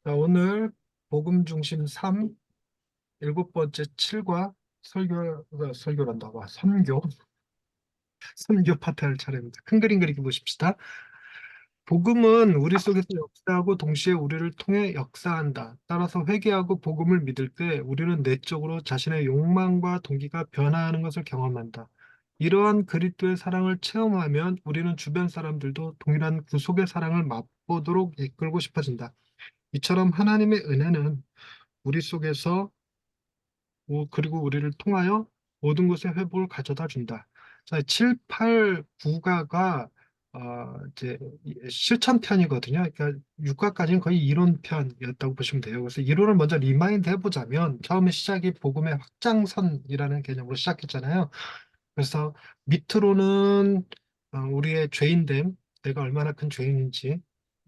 자, 오늘 복음 중심 3 일곱 번째 7과 설교란다. 와, 선교 파트 할 차례입니다. 큰 그림 그리기 보십시다. 복음은 우리 속에서 역사하고 동시에 우리를 통해 역사한다. 따라서 회개하고 복음을 믿을 때 우리는 내적으로 자신의 욕망과 동기가 변화하는 것을 경험한다. 이러한 그리스도의 사랑을 체험하면 우리는 주변 사람들도 동일한 구속의 사랑을 맛보도록 이끌고 싶어진다. 이처럼 하나님의 은혜는 우리 속에서 그리고 우리를 통하여 모든 것의 회복을 가져다 준다. 자, 7, 8, 9가가 이제 실천편이거든요. 그러니까 6가까지는 거의 이론편이었다고 보시면 돼요. 그래서 이론을 먼저 리마인드 해보자면 처음에 시작이 복음의 확장선이라는 개념으로 시작했잖아요. 그래서 밑으로는 우리의 죄인됨, 내가 얼마나 큰 죄인인지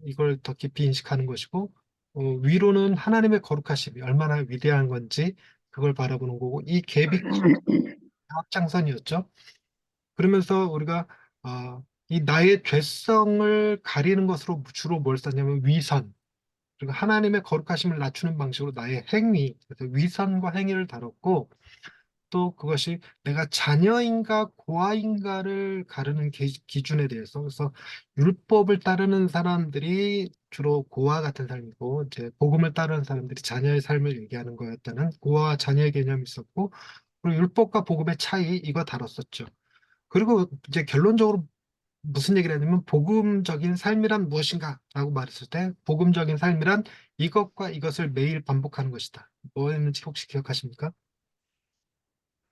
이걸 더 깊이 인식하는 것이고, 위로는 하나님의 거룩하심이 얼마나 위대한 건지 그걸 바라보는 거고, 이 갭이 확장선이었죠. 그러면서 우리가 이 나의 죄성을 가리는 것으로 주로 뭘 썼냐면 위선, 그리고 하나님의 거룩하심을 낮추는 방식으로 나의 행위, 그래서 위선과 행위를 다뤘고, 또 그것이 내가 자녀인가 고아인가를 가르는 기준에 대해서, 그래서 율법을 따르는 사람들이 주로 고아 같은 삶이고, 이제 복음을 따르는 사람들이 자녀의 삶을 얘기하는 거였다는 고아와 자녀의 개념이 있었고, 그리고 율법과 복음의 차이 이거 다뤘었죠. 그리고 이제 결론적으로 무슨 얘기를 하냐면 복음적인 삶이란 무엇인가라고 말했을 때 복음적인 삶이란 이것과 이것을 매일 반복하는 것이다. 뭐였는지 혹시 기억하십니까?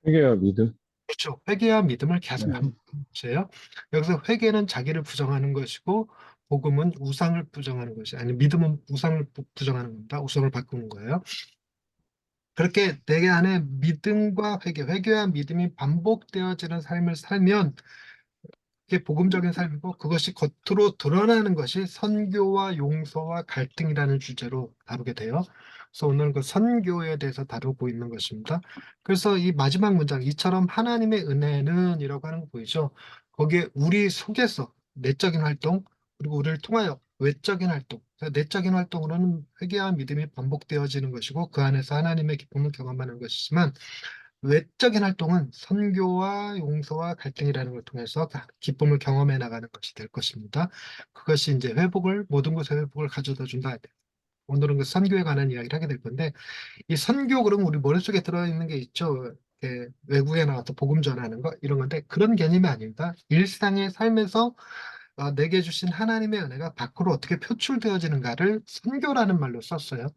회개와 믿음? 그렇죠. 회개와 믿음을 계속 네. 반복하는 것이에요. 여기서 회개는 자기를 부정하는 것이고, 복음은 우상을 부정하는 것이, 아니, 믿음은 우상을 부정하는 겁니다. 우상을 바꾸는 거예요. 그렇게 내 안에 믿음과 회개와 믿음이 반복되어지는 삶을 살면 이게 복음적인 삶이고, 그것이 겉으로 드러나는 것이 선교와 용서와 갈등이라는 주제로 다루게 돼요. 그래서 오늘 그 선교에 대해서 다루고 있는 것입니다. 그래서 이 마지막 문장, 이처럼 하나님의 은혜는 이라고 하는 거 보이죠? 거기에 우리 속에서 내적인 활동, 그리고 우리를 통하여 외적인 활동, 그래서 내적인 활동으로는 회개와 믿음이 반복되어지는 것이고, 그 안에서 하나님의 기쁨을 경험하는 것이지만, 외적인 활동은 선교와 용서와 갈등이라는 걸 통해서 기쁨을 경험해 나가는 것이 될 것입니다. 그것이 이제 모든 것의 회복을 가져다 준다. 오늘은 그 선교에 관한 이야기를 하게 될 건데, 이 선교 그러면 우리 머릿속에 들어있는 게 있죠. 이렇게 외국에 나가서 복음 전하는 거, 이런 건데, 그런 개념이 아닙니다. 일상의 삶에서 내게 주신 하나님의 은혜가 밖으로 어떻게 표출되어지는가를 선교라는 말로 썼어요.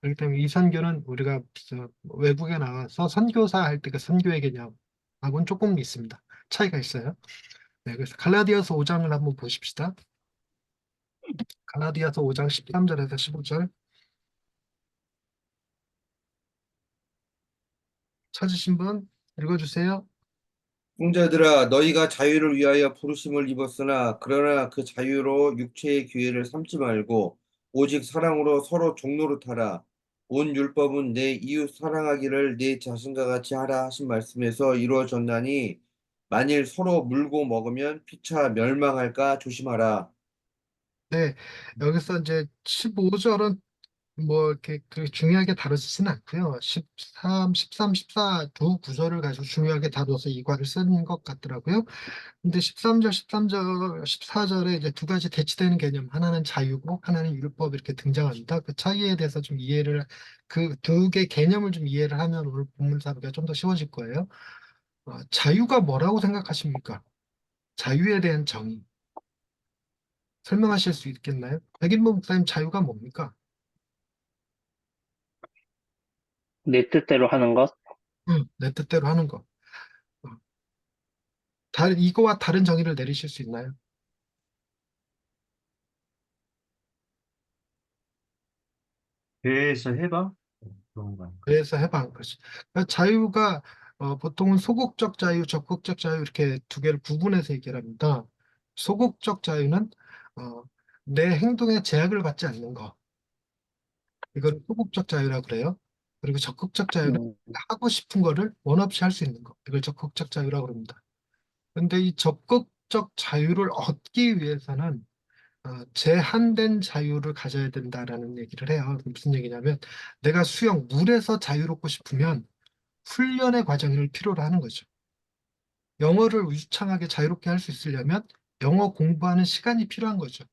그렇기 때문에 이 선교는 우리가 외국에 나가서 선교사 할 때 그 선교의 개념하고는 조금 있습니다. 차이가 있어요. 네, 그래서 갈라디아서 5장을 한번 보십시다. 갈라디아서 5장 13절에서 15절 찾으신 분 읽어주세요. 형제들아 너희가 자유를 위하여 부르심을 입었으나 그러나 그 자유로 육체의 기회를 삼지 말고 오직 사랑으로 서로 종노릇하라. 온 율법은 내 이웃 사랑하기를 내 자신과 같이 하라 하신 말씀에서 이루어졌나니 만일 서로 물고 먹으면 피차 멸망할까 조심하라. 네, 여기서 이제 15절은 뭐 이렇게 중요하게 다루지는 않고요. 13, 14 두 구절을 가지고 중요하게 다뤄서 이 과를 쓴 것 같더라고요. 근데 13절, 13절, 14절에 이제 두 가지 대치되는 개념, 하나는 자유고 하나는 율법 이렇게 등장합니다. 그 차이에 대해서 좀 그 두 개 개념을 좀 이해를 하면 오늘 본문 사기가 좀 더 쉬워질 거예요. 자유가 뭐라고 생각하십니까? 자유에 대한 정의 설명하실 수 있겠나요? 백인모 목사님 자유가 뭡니까? 내 뜻대로 하는 것? 내 뜻대로 하는 거. 어, 이거와 다른 정의를 내리실 수 있나요? 배에서 해봐? 그런 거 아닐까? 그래서 해방 것이. 그러니까 자유가 보통은 소극적 자유, 적극적 자유 이렇게 두 개를 구분해서 얘기를 합니다. 소극적 자유는 어, 내 행동에 제약을 받지 않는 거. 이걸 소극적 자유라고 그래요. 그리고 적극적 자유는 음, 하고 싶은 거를 원 없이 할 수 있는 거. 이걸 적극적 자유라고 합니다. 근데 이 적극적 자유를 얻기 위해서는 제한된 자유를 가져야 된다라는 얘기를 해요. 무슨 얘기냐면 내가 수영, 물에서 자유롭고 싶으면 훈련의 과정을 필요로 하는 거죠. 영어를 유창하게 자유롭게 할 수 있으려면 영어 공부하는 시간이 필요한 거죠.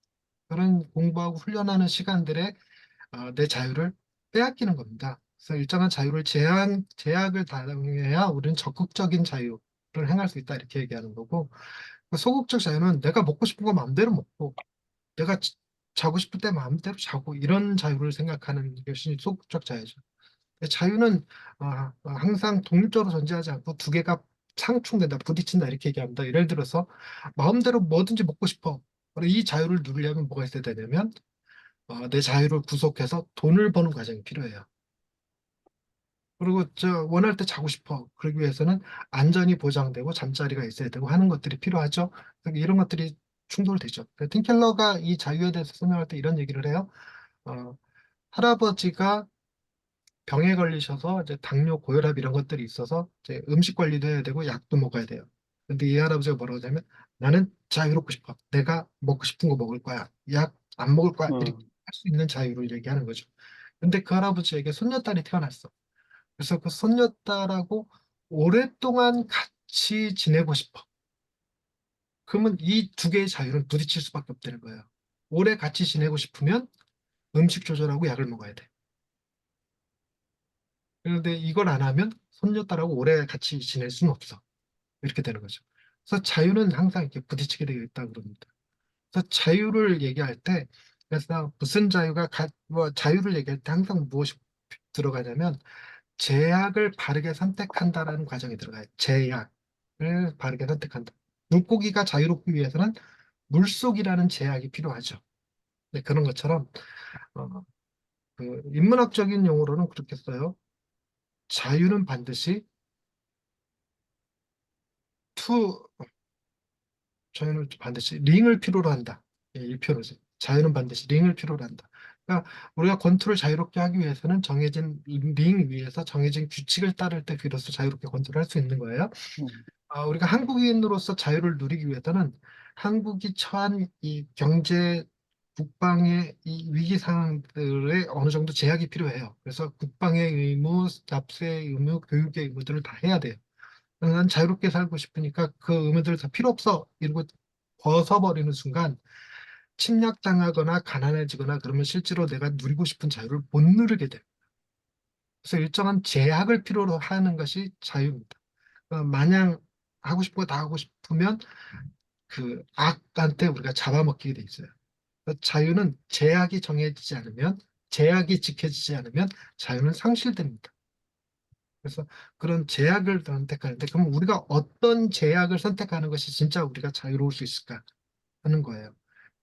그런 공부하고 훈련하는 시간들에 내 자유를 빼앗기는 겁니다. 그래서 일정한 자유를 제약을 당해야 우리는 적극적인 자유를 행할 수 있다 이렇게 얘기하는 거고 그 소극적 자유는 내가 먹고 싶은 거 마음대로 먹고 내가 자고 싶을 때 마음대로 자고 이런 자유를 생각하는 것이 소극적 자유죠. 자유는 항상 독립적으로 존재하지 않고 두 개가 상충된다, 부딪힌다 이렇게 얘기합니다. 예를 들어서 마음대로 뭐든지 먹고 싶어. 그럼 이 자유를 누리려면 뭐가 있어야 되냐면 내 자유를 구속해서 돈을 버는 과정이 필요해요. 그리고 원할 때 자고 싶어. 그러기 위해서는 안전이 보장되고 잠자리가 있어야 되고 하는 것들이 필요하죠. 그러니까 이런 것들이 충돌되죠. 틴켈러가 이 자유에 대해서 설명할 때 이런 얘기를 해요. 어, 할아버지가 병에 걸리셔서 이제 당뇨, 고혈압 이런 것들이 있어서 이제 음식 관리도 해야 되고 약도 먹어야 돼요. 근데 이 할아버지가 뭐라고 하냐면 나는 자유롭고 싶어. 내가 먹고 싶은 거 먹을 거야. 약 안 먹을 거야. 이렇게 음, 할 수 있는 자유를 얘기하는 거죠. 근데 그 할아버지에게 손녀딸이 태어났어. 그래서 그 손녀딸하고 오랫동안 같이 지내고 싶어. 그러면 이 두 개의 자유는 부딪힐 수밖에 없다는 거예요. 오래 같이 지내고 싶으면 음식 조절하고 약을 먹어야 돼. 그런데 이걸 안 하면 손녀딸하고 오래 같이 지낼 수는 없어. 이렇게 되는 거죠. 그래서 자유는 항상 이렇게 부딪히게 되어 있다 그럽니다. 그래서 자유를 얘기할 때, 그래서 무슨 뭐 자유를 얘기할 때 항상 무엇이 들어가냐면 제약을 바르게 선택한다라는 과정이 들어가요. 제약을 바르게 선택한다. 물고기가 자유롭기 위해서는 물속이라는 제약이 필요하죠. 네, 그런 것처럼 어, 그 인문학적인 용어로는 그렇게 써요. 자유는 반드시 투 자유는 반드시 링을 필요로 한다. 예, 이 표현이죠. 자유는 반드시 링을 필요로 한다. 그러니까 우리가 권투를 자유롭게 하기 위해서는 정해진 링 위에서 정해진 규칙을 따를 때 비로소 자유롭게 권투를 할 수 있는 거예요. 음, 우리가 한국인으로서 자유를 누리기 위해서는 한국이 처한 이 경제 국방의 이 위기 상황들에 어느 정도 제약이 필요해요. 그래서 국방의 의무, 납세의 의무, 교육의 의무들을 다 해야 돼요. 난 자유롭게 살고 싶으니까 그 의무들 다 필요 없어. 이러고 벗어버리는 순간 침략당하거나 가난해지거나 그러면 실제로 내가 누리고 싶은 자유를 못 누리게 돼요. 그래서 일정한 제약을 필요로 하는 것이 자유입니다. 마냥 하고 싶은 거 다 하고 싶으면 그 악한테 우리가 잡아먹히게 돼 있어요. 그래서 자유는 제약이 정해지지 않으면, 제약이 지켜지지 않으면 자유는 상실됩니다. 그래서 그런 제약을 선택하는데, 그럼 우리가 어떤 제약을 선택하는 것이 진짜 우리가 자유로울 수 있을까 하는 거예요.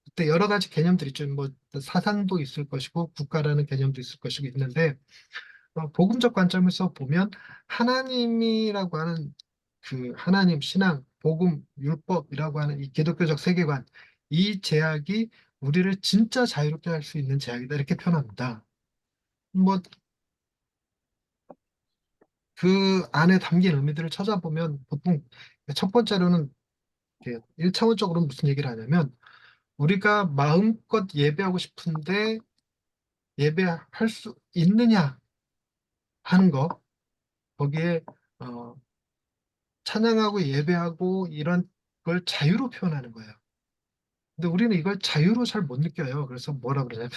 그때 여러 가지 개념들이 있죠. 뭐 사상도 있을 것이고 국가라는 개념도 있을 것이고 있는데 복음적 관점에서 보면 하나님이라고 하는 그 하나님 신앙, 복음, 율법이라고 하는 이 기독교적 세계관, 이 제약이 우리를 진짜 자유롭게 할 수 있는 제약이다 이렇게 표현합니다. 뭐 그 안에 담긴 의미들을 찾아보면 보통 첫 번째로는 이렇게 1차원적으로 무슨 얘기를 하냐면 우리가 마음껏 예배하고 싶은데 예배할 수 있느냐 하는 거 거기에 어, 찬양하고 예배하고 이런 걸 자유로 표현하는 거예요. 근데 우리는 이걸 자유로 잘 못 느껴요. 그래서 뭐라 그러냐면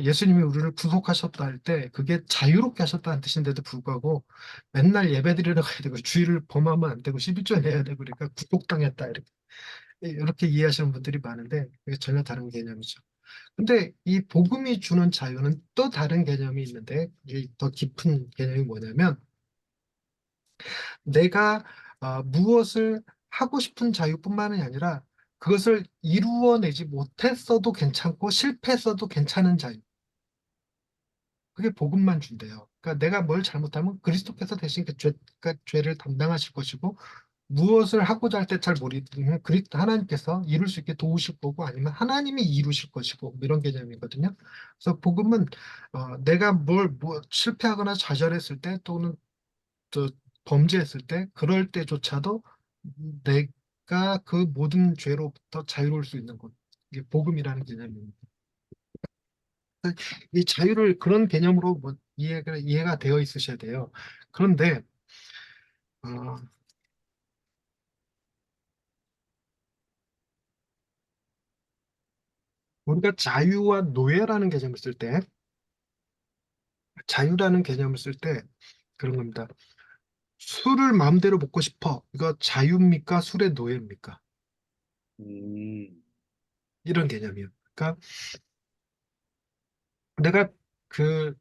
예수님이 우리를 구속하셨다 할 때 그게 자유롭게 하셨다는 뜻인데도 불구하고 맨날 예배드리러 가야 되고 주일을 범하면 안 되고 11조 내야 되고 그러니까 구속당했다 이렇게 이해하시는 분들이 많은데 그게 전혀 다른 개념이죠. 근데 이 복음이 주는 자유는 또 다른 개념이 있는데 이게 더 깊은 개념이 뭐냐면 내가 무엇을 하고 싶은 자유뿐만이 아니라 그것을 이루어내지 못했어도 괜찮고 실패했어도 괜찮은 자유. 그게 복음만 준대요. 그러니까 내가 뭘 잘못하면 그리스도께서 대신 그 죄를 담당하실 것이고 무엇을 하고자 할 때 잘 모르겠으면 하나님께서 이룰 수 있게 도우실 거고 아니면 하나님이 이루실 것이고 뭐 이런 개념이거든요. 그래서 복음은 내가 뭐 실패하거나 좌절했을 때 또는 또 범죄했을 때 그럴 때조차도 내가 그 모든 죄로부터 자유로울 수 있는 것 이게 복음이라는 개념입니다. 이 자유를 그런 개념으로 뭐 이해가 되어 있으셔야 돼요. 그런데 어, 우리가 자유와 노예라는 개념을 쓸 때, 자유라는 개념을 쓸 때 그런 겁니다. 술을 마음대로 먹고 싶어. 이거 자유입니까? 술의 노예입니까? 음, 이런 개념이에요. 그러니까 내가 그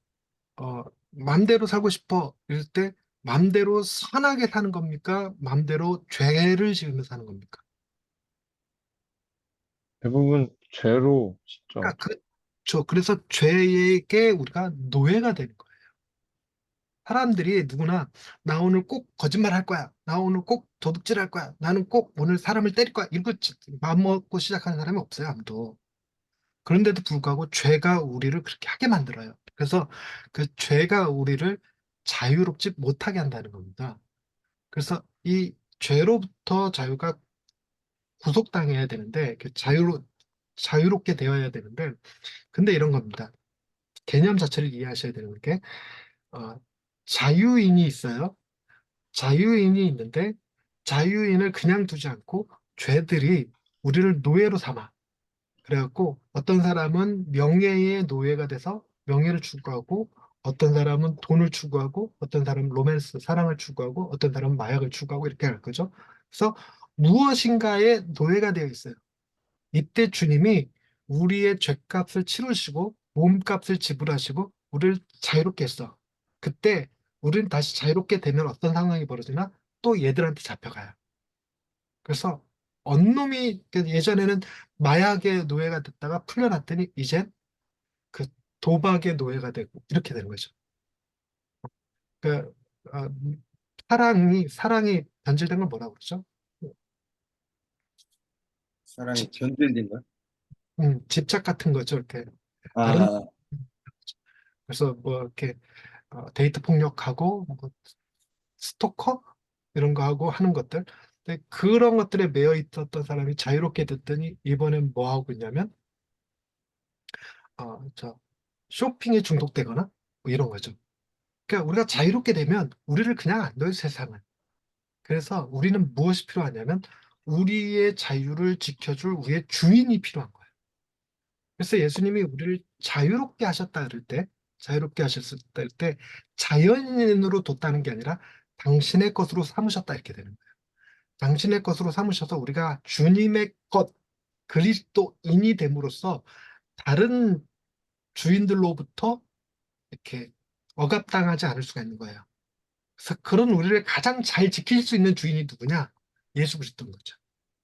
마음대로 살고 싶어. 이럴 때 마음대로 선하게 사는 겁니까? 마음대로 죄를 지으며 사는 겁니까? 대부분 죄로 진짜. 그러니까 그래서 죄에게 우리가 노예가 되는 거예요. 사람들이 누구나 나 오늘 꼭 거짓말 할 거야. 나 오늘 꼭 도둑질 할 거야. 나는 꼭 오늘 사람을 때릴 거야. 이거 마음 먹고 시작하는 사람이 없어요, 아무도. 그런데도 불구하고 죄가 우리를 그렇게 하게 만들어요. 그래서 그 죄가 우리를 자유롭지 못하게 한다는 겁니다. 그래서 이 죄로부터 자유가 구속당해야 되는데, 자유롭게 되어야 되는데, 근데 이런 겁니다. 개념 자체를 이해하셔야 되는 게, 어, 자유인이 있어요. 자유인이 있는데, 자유인을 그냥 두지 않고, 죄들이 우리를 노예로 삼아. 그래갖고, 어떤 사람은 명예의 노예가 돼서 명예를 추구하고, 어떤 사람은 돈을 추구하고, 어떤 사람은 로맨스, 사랑을 추구하고, 어떤 사람은 마약을 추구하고, 이렇게 할 거죠. 그래서 무엇인가의 노예가 되어 있어요. 이때 주님이 우리의 죄값을 치르시고 몸값을 지불하시고 우리를 자유롭게 했어. 그때 우리는 다시 자유롭게 되면 어떤 상황이 벌어지나 또 얘들한테 잡혀가요. 그래서 언놈이 예전에는 마약의 노예가 됐다가 풀려났더니 이젠 그 도박의 노예가 되고 이렇게 되는 거죠. 그 어, 사랑이 변질된 걸 뭐라고 그러죠? 사랑이 집, 변질된 거야? 집착 같은 거죠. 이렇게 다른 아, 그래서 뭐 이렇게 데이트 폭력하고 뭐 스토커 이런 거 하고 하는 것들. 근데 그런 것들에 매여 있었던 사람이 자유롭게 됐더니 이번엔 뭐 하고 있냐면 저 쇼핑에 중독되거나 뭐 이런 거죠. 그러니까 우리가 자유롭게 되면 우리를 그냥 안 둬요, 세상은. 그래서 우리는 무엇이 필요하냐면 우리의 자유를 지켜줄 우리의 주인이 필요한 거예요. 그래서 예수님이 우리를 자유롭게 하셨다 그럴 때, 자유롭게 하셨을 때 자연인으로 뒀다는 게 아니라 당신의 것으로 삼으셨다 이렇게 되는 거예요. 당신의 것으로 삼으셔서 우리가 주님의 것, 그리스도인이 됨으로써 다른 주인들로부터 이렇게 억압당하지 않을 수가 있는 거예요. 그래서 그런 우리를 가장 잘 지킬 수 있는 주인이 누구냐? 예수 그리스도인 거죠.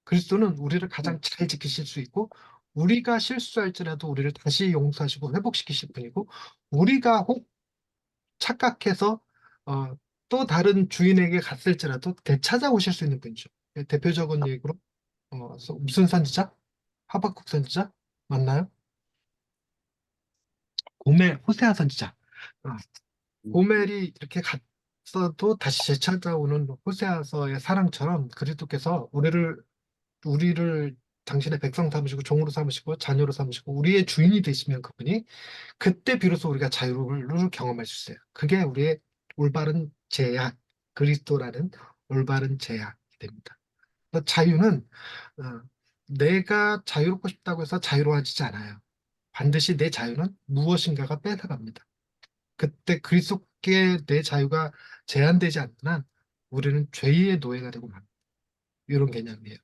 그리스도는 우리를 가장 잘 지키실 수 있고 우리가 실수할지라도 우리를 다시 용서하시고 회복시키실 분이고 우리가 혹 착각해서 어, 또 다른 주인에게 갔을지라도 되찾아오실 수 있는 분이죠. 대표적인 얘기로 무슨 선지자? 하박국 선지자? 맞나요? 호세아 선지자. 어, 고멜이 이렇게 갔어도 다시 되찾아오는 호세아서의 사랑처럼 그리스도께서 우리를 당신의 백성 삼으시고 종으로 삼으시고 자녀로 삼으시고 우리의 주인이 되시면 그분이 그때 비로소 우리가 자유를 경험할 수 있어요. 그게 우리의 올바른 제약, 그리스도라는 올바른 제약이 됩니다. 그래서 자유는 어, 내가 자유롭고 싶다고 해서 자유로워지지 않아요. 반드시 내 자유는 무엇인가가 뺏어갑니다. 그때 그리스도께 내 자유가 제한되지 않는 한 우리는 죄의 노예가 되고 맙니다. 이런 개념이에요.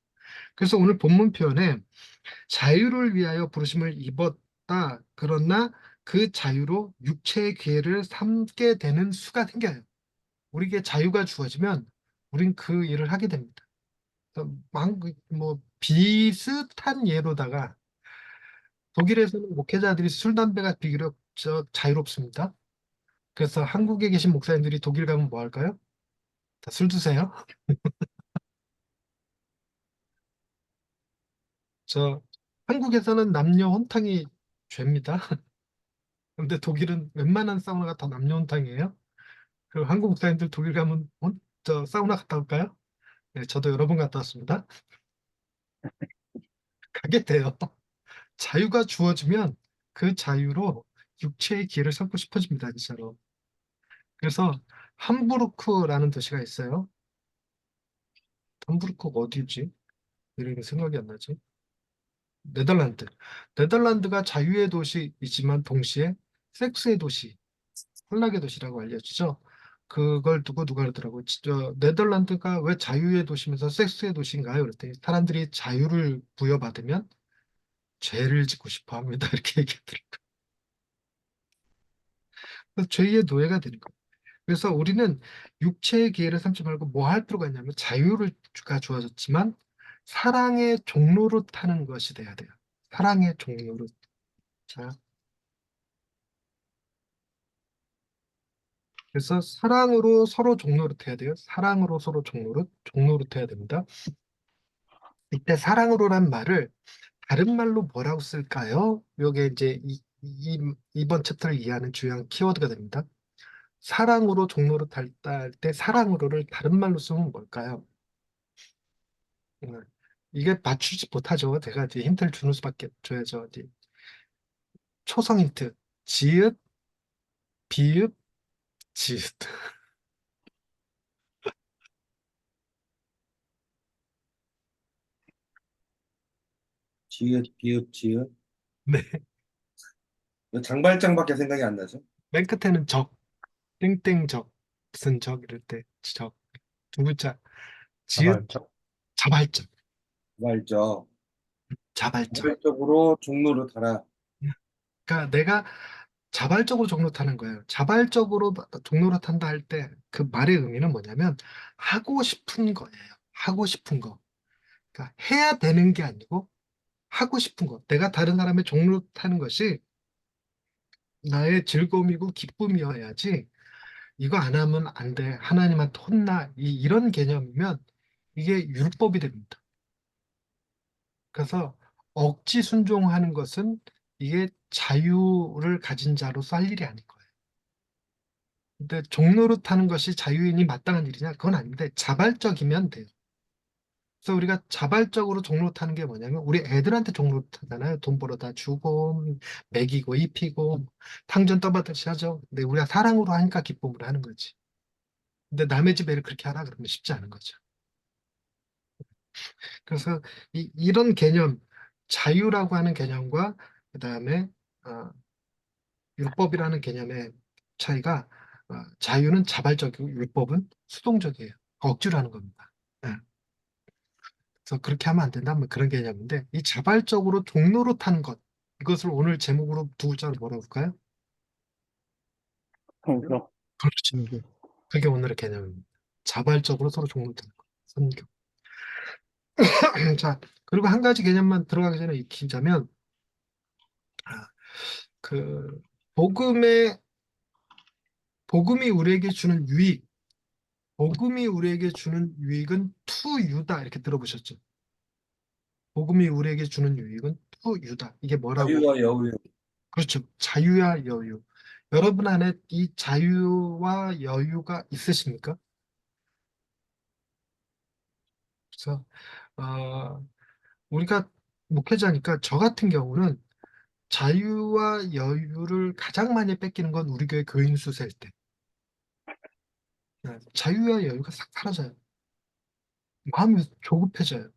그래서 오늘 본문 표현에 자유를 위하여 부르심을 입었다. 그러나 그 자유로 육체의 기회를 삼게 되는 수가 생겨요. 우리에게 자유가 주어지면 우린 그 일을 하게 됩니다. 그래서 뭐 비슷한 예로다가 독일에서는 목회자들이 술, 담배가 비교적 자유롭습니다. 그래서 한국에 계신 목사님들이 독일 가면 뭐 할까요? 다 술 드세요. 저 한국에서는 남녀 혼탕이 죄입니다. 근데 독일은 웬만한 사우나가 다 남녀 혼탕이에요. 그 한국 목사님들 독일 가면 저 사우나 갔다 올까요? 네, 저도 여러 번 갔다 왔습니다. 가게 돼요. 자유가 주어지면 그 자유로 육체의 기회를 삼고 싶어집니다, 진짜로. 그래서 함부르크라는 도시가 있어요. 함부르크가 어디지? 이름이 생각이 안 나지? 네덜란드. 네덜란드가 자유의 도시이지만 동시에 섹스의 도시, 혼락의 도시라고 알려지죠. 그걸 두고 누가 그러더라고. 네덜란드가 왜 자유의 도시면서 섹스의 도시인가요? 그랬더니 사람들이 자유를 부여받으면 죄를 짓고 싶어 합니다. 이렇게 얘기하더라고요. 그래서 죄의 노예가 되는 거예요. 그래서 우리는 육체의 기회를 삼지 말고 뭐 할 필요가 있냐면 자유가 주어졌지만 사랑의 종로로 타는 것이 돼야 돼요. 사랑의 종로로. 자, 그래서 사랑으로 서로 종노릇 해야 돼요. 사랑으로 서로 종노릇 해야 됩니다. 이때 사랑으로란 말을 다른 말로 뭐라고 쓸까요? 요게 이제 이번 챕터를 이해하는 중요한 키워드가 됩니다. 사랑으로 종로를 탈 때 사랑으로를 다른 말로 쓰면 뭘까요? 음, 이게 맞추지 못하죠. 제가 이제 힌트를 주는 수밖에 줘야죠. 이제 초성 힌트. 지읒, 비읒, 지읒. 지읒, 비읍, 지읒. 네. 왜 장발장밖에 생각이 안 나죠? 맨 끝에는 적, 땡땡적, 무슨 적 이럴 때 적. 두 글자. 지읒, 자발적. 자발적, 말죠. 자발적. 자발적으로 종로를 달아. 그러니까 내가 자발적으로 종로 타는 거예요. 자발적으로 종로를 탄다 할 때 그 말의 의미는 뭐냐면 하고 싶은 거예요. 하고 싶은 거. 그러니까 해야 되는 게 아니고 하고 싶은 거. 내가 다른 사람의 종로 타는 것이 나의 즐거움이고 기쁨이어야지 이거 안 하면 안 돼. 하나님한테 혼나. 이런 개념이면 이게 율법이 됩니다. 그래서 억지 순종하는 것은 이게 자유를 가진 자로서 할 일이 아닌 거예요. 근데 종로릇 하는 것이 자유인이 마땅한 일이냐? 그건 아닌데 자발적이면 돼요. 그래서 우리가 자발적으로 종로릇 하는 게 뭐냐면 우리 애들한테 종로릇 하잖아요. 돈 벌어다 주고 먹이고 입히고 탕전 떠받듯이 하죠. 근데 우리가 사랑으로 하니까 기쁨으로 하는 거지. 근데 남의 집 애를 그렇게 하라 그러면 쉽지 않은 거죠. 그래서 이런 개념, 자유라고 하는 개념과 그다음에 어, 율법이라는 개념의 차이가 자유는 자발적이고 율법은 수동적이에요. 억지로 하는 겁니다. 예. 그래서 그렇게 하면 안 된다. 뭐 그런 개념인데 이 자발적으로 종로로 타는 것 이것을 오늘 제목으로 두 글자로 뭐라고 할까요? 성경. 그렇죠. 그게 오늘의 개념입니다. 자발적으로 서로 종로 타는 것. 선교. 자, 그리고 한 가지 개념만 들어가기 전에 익히자면 아, 그 복음의 복음이 우리에게 주는 유익, 복음이 우리에게 주는 유익은 투유다 이렇게 들어보셨죠? 복음이 우리에게 주는 유익은 투유다. 이게 뭐라고? 자유와 여유. 그렇죠. 자유와 여유. 여러분 안에 이 자유와 여유가 있으십니까? 그래서 우리가 목회자니까 저 같은 경우는 자유와 여유를 가장 많이 뺏기는 건 우리 교회 교인 수 셀 때. 자유와 여유가 싹 사라져요. 마음이 조급해져요.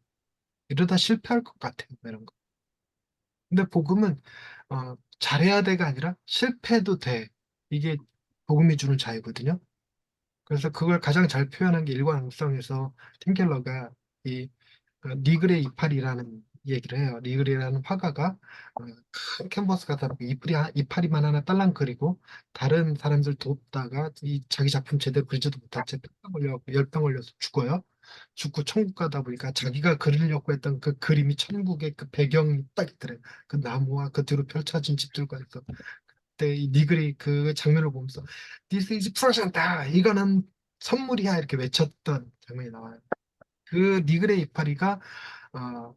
이러다 실패할 것 같아요. 이런 거. 근데 복음은 잘해야 돼가 아니라 실패해도 돼. 이게 복음이 주는 자유거든요. 그래서 그걸 가장 잘 표현한 게 일관성에서 팀켈러가 이 니글의 이파리라는 얘기를 해요. 니글이라는 화가가 큰 캔버스 갖다 놓고 이파리만 하나 딸랑 그리고 다른 사람들 돕다가 이 자기 작품 제대로 그리지도 못한 채 병 걸려갖고 열병 걸려서 죽어요. 죽고 천국 가다 보니까 자기가 그리려고 했던 그 그림이 천국의 그 배경이 딱 있더래요. 그 나무와 그 뒤로 펼쳐진 집들과 있어. 그때 이 니글이 그 장면을 보면서 This is 프로션다. 이거는 선물이야 이렇게 외쳤던 장면이 나와요. 그 니글의 이파리가 어,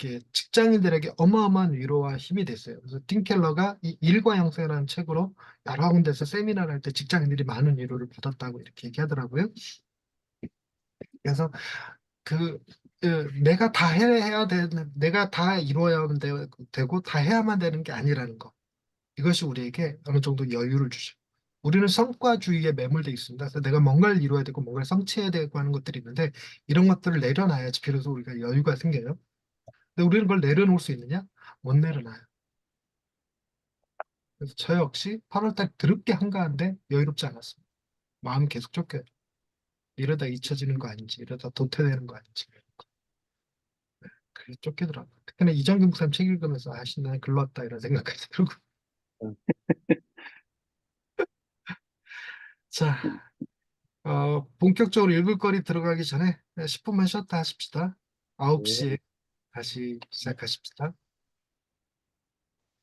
이렇게 직장인들에게 어마어마한 위로와 힘이 됐어요. 그래서 틴켈러가 이 일과 영생이라는 책으로 여러 군데서 세미나를 할 때 직장인들이 많은 위로를 받았다고 이렇게 얘기하더라고요. 그래서 그 내가 다 해야 되는, 내가 다 이루어야만 되고 다 해야만 되는 게 아니라는 거. 이것이 우리에게 어느 정도 여유를 주죠. 우리는 성과주의에 매몰돼 있습니다. 그래서 내가 뭔가를 이루어야 되고 뭔가를 성취해야 되고 하는 것들이 있는데 이런 것들을 내려놔야지 비로소 우리가 여유가 생겨요. 근데 우리는 그걸 내려놓을 수 있느냐? 못 내려놔요. 그래서 저 역시 8월달 드럽게 한가한데 여유롭지 않았습니다. 마음 계속 쫓겨요. 이러다 잊혀지는 거 아닌지, 이러다 도태되는 거 아닌지. 그게 쫓기더라고요. 특히나 이정규 목사님 책 읽으면서 아씨 나 글렀다 이런 생각까지 들고. 자, 본격적으로 읽을 거리 들어가기 전에 10분만 쉬었다 하십시다. 9시에 다시 시작하십시다.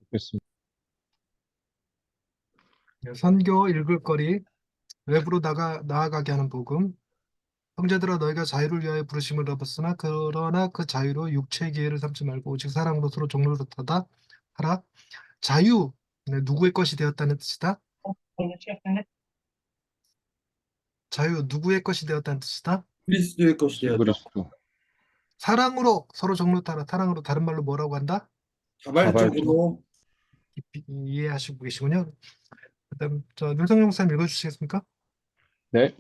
좋겠습니다. 선교 읽을 거리, 외부로 나아가게 하는 복음. 형제들아 너희가 자유를 위하여 부르심을 얻었으나 그러나 그 자유로 육체의 기회를 삼지 말고 오직 사랑으로 서로 종로릇하다 하라. 자유, 누구의 것이 되었다는 뜻이다. 자유, 누구의 것이 되었다는 뜻이다. 그리스도의 것이 되었다. 그리스도 사랑으로 서로 종로릇하라. 사랑으로 다른 말로 뭐라고 한다? 자발적으로 깊이 이해하시고 계시군요. 그다음 윤성용 목사님 읽어주시겠습니까? 네.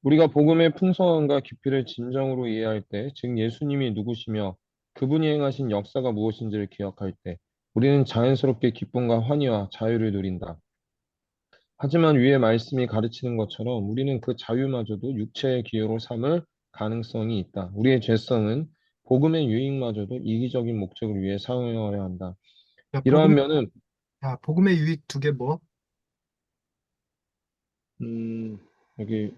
우리가 복음의 풍성함과 깊이를 진정으로 이해할 때, 즉 예수님이 누구시며 그분이 행하신 역사가 무엇인지를 기억할 때, 우리는 자연스럽게 기쁨과 환희와 자유를 누린다. 하지만 위의 말씀이 가르치는 것처럼 우리는 그 자유마저도 육체의 기회로 삼을 가능성이 있다. 우리의 죄성은 복음의 유익마저도 이기적인 목적을 위해 사용해야 한다. 자, 이러한 면은 복음의 유익 두 개 뭐? 여기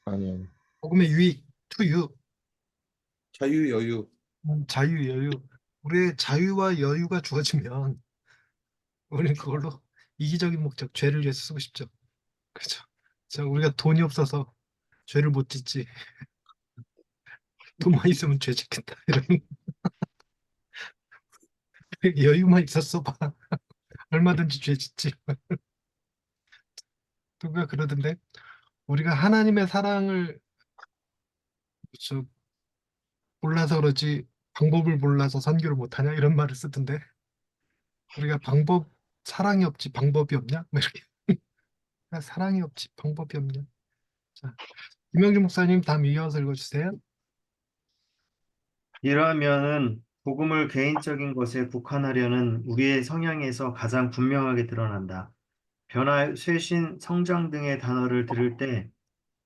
아니요. 복음의 유익, 투유, 자유, 여유. 자유, 여유. 우리의 자유와 여유가 주어지면 우리는 그걸로 이기적인 목적, 죄를 위해서 쓰고 싶죠. 그렇죠. 자, 우리가 돈이 없어서 죄를 못 짓지. 돈만 있으면 죄 짓겠다. 이런 여유만 있었어 봐. 얼마든지 죄 짓지. 누가 그러던데 우리가 하나님의 사랑을 저 몰라서 그러지 방법을 몰라서 선교를 못하냐 이런 말을 쓰던데 우리가 사랑이 없지 방법이 없냐? 뭐 이렇게 사랑이 없지 방법이 없냐? 자, 김영준 목사님 다음 이어서 읽어주세요. 이러면은 복음을 개인적인 것에 국한하려는 우리의 성향에서 가장 분명하게 드러난다. 변화, 쇄신, 성장 등의 단어를 들을 때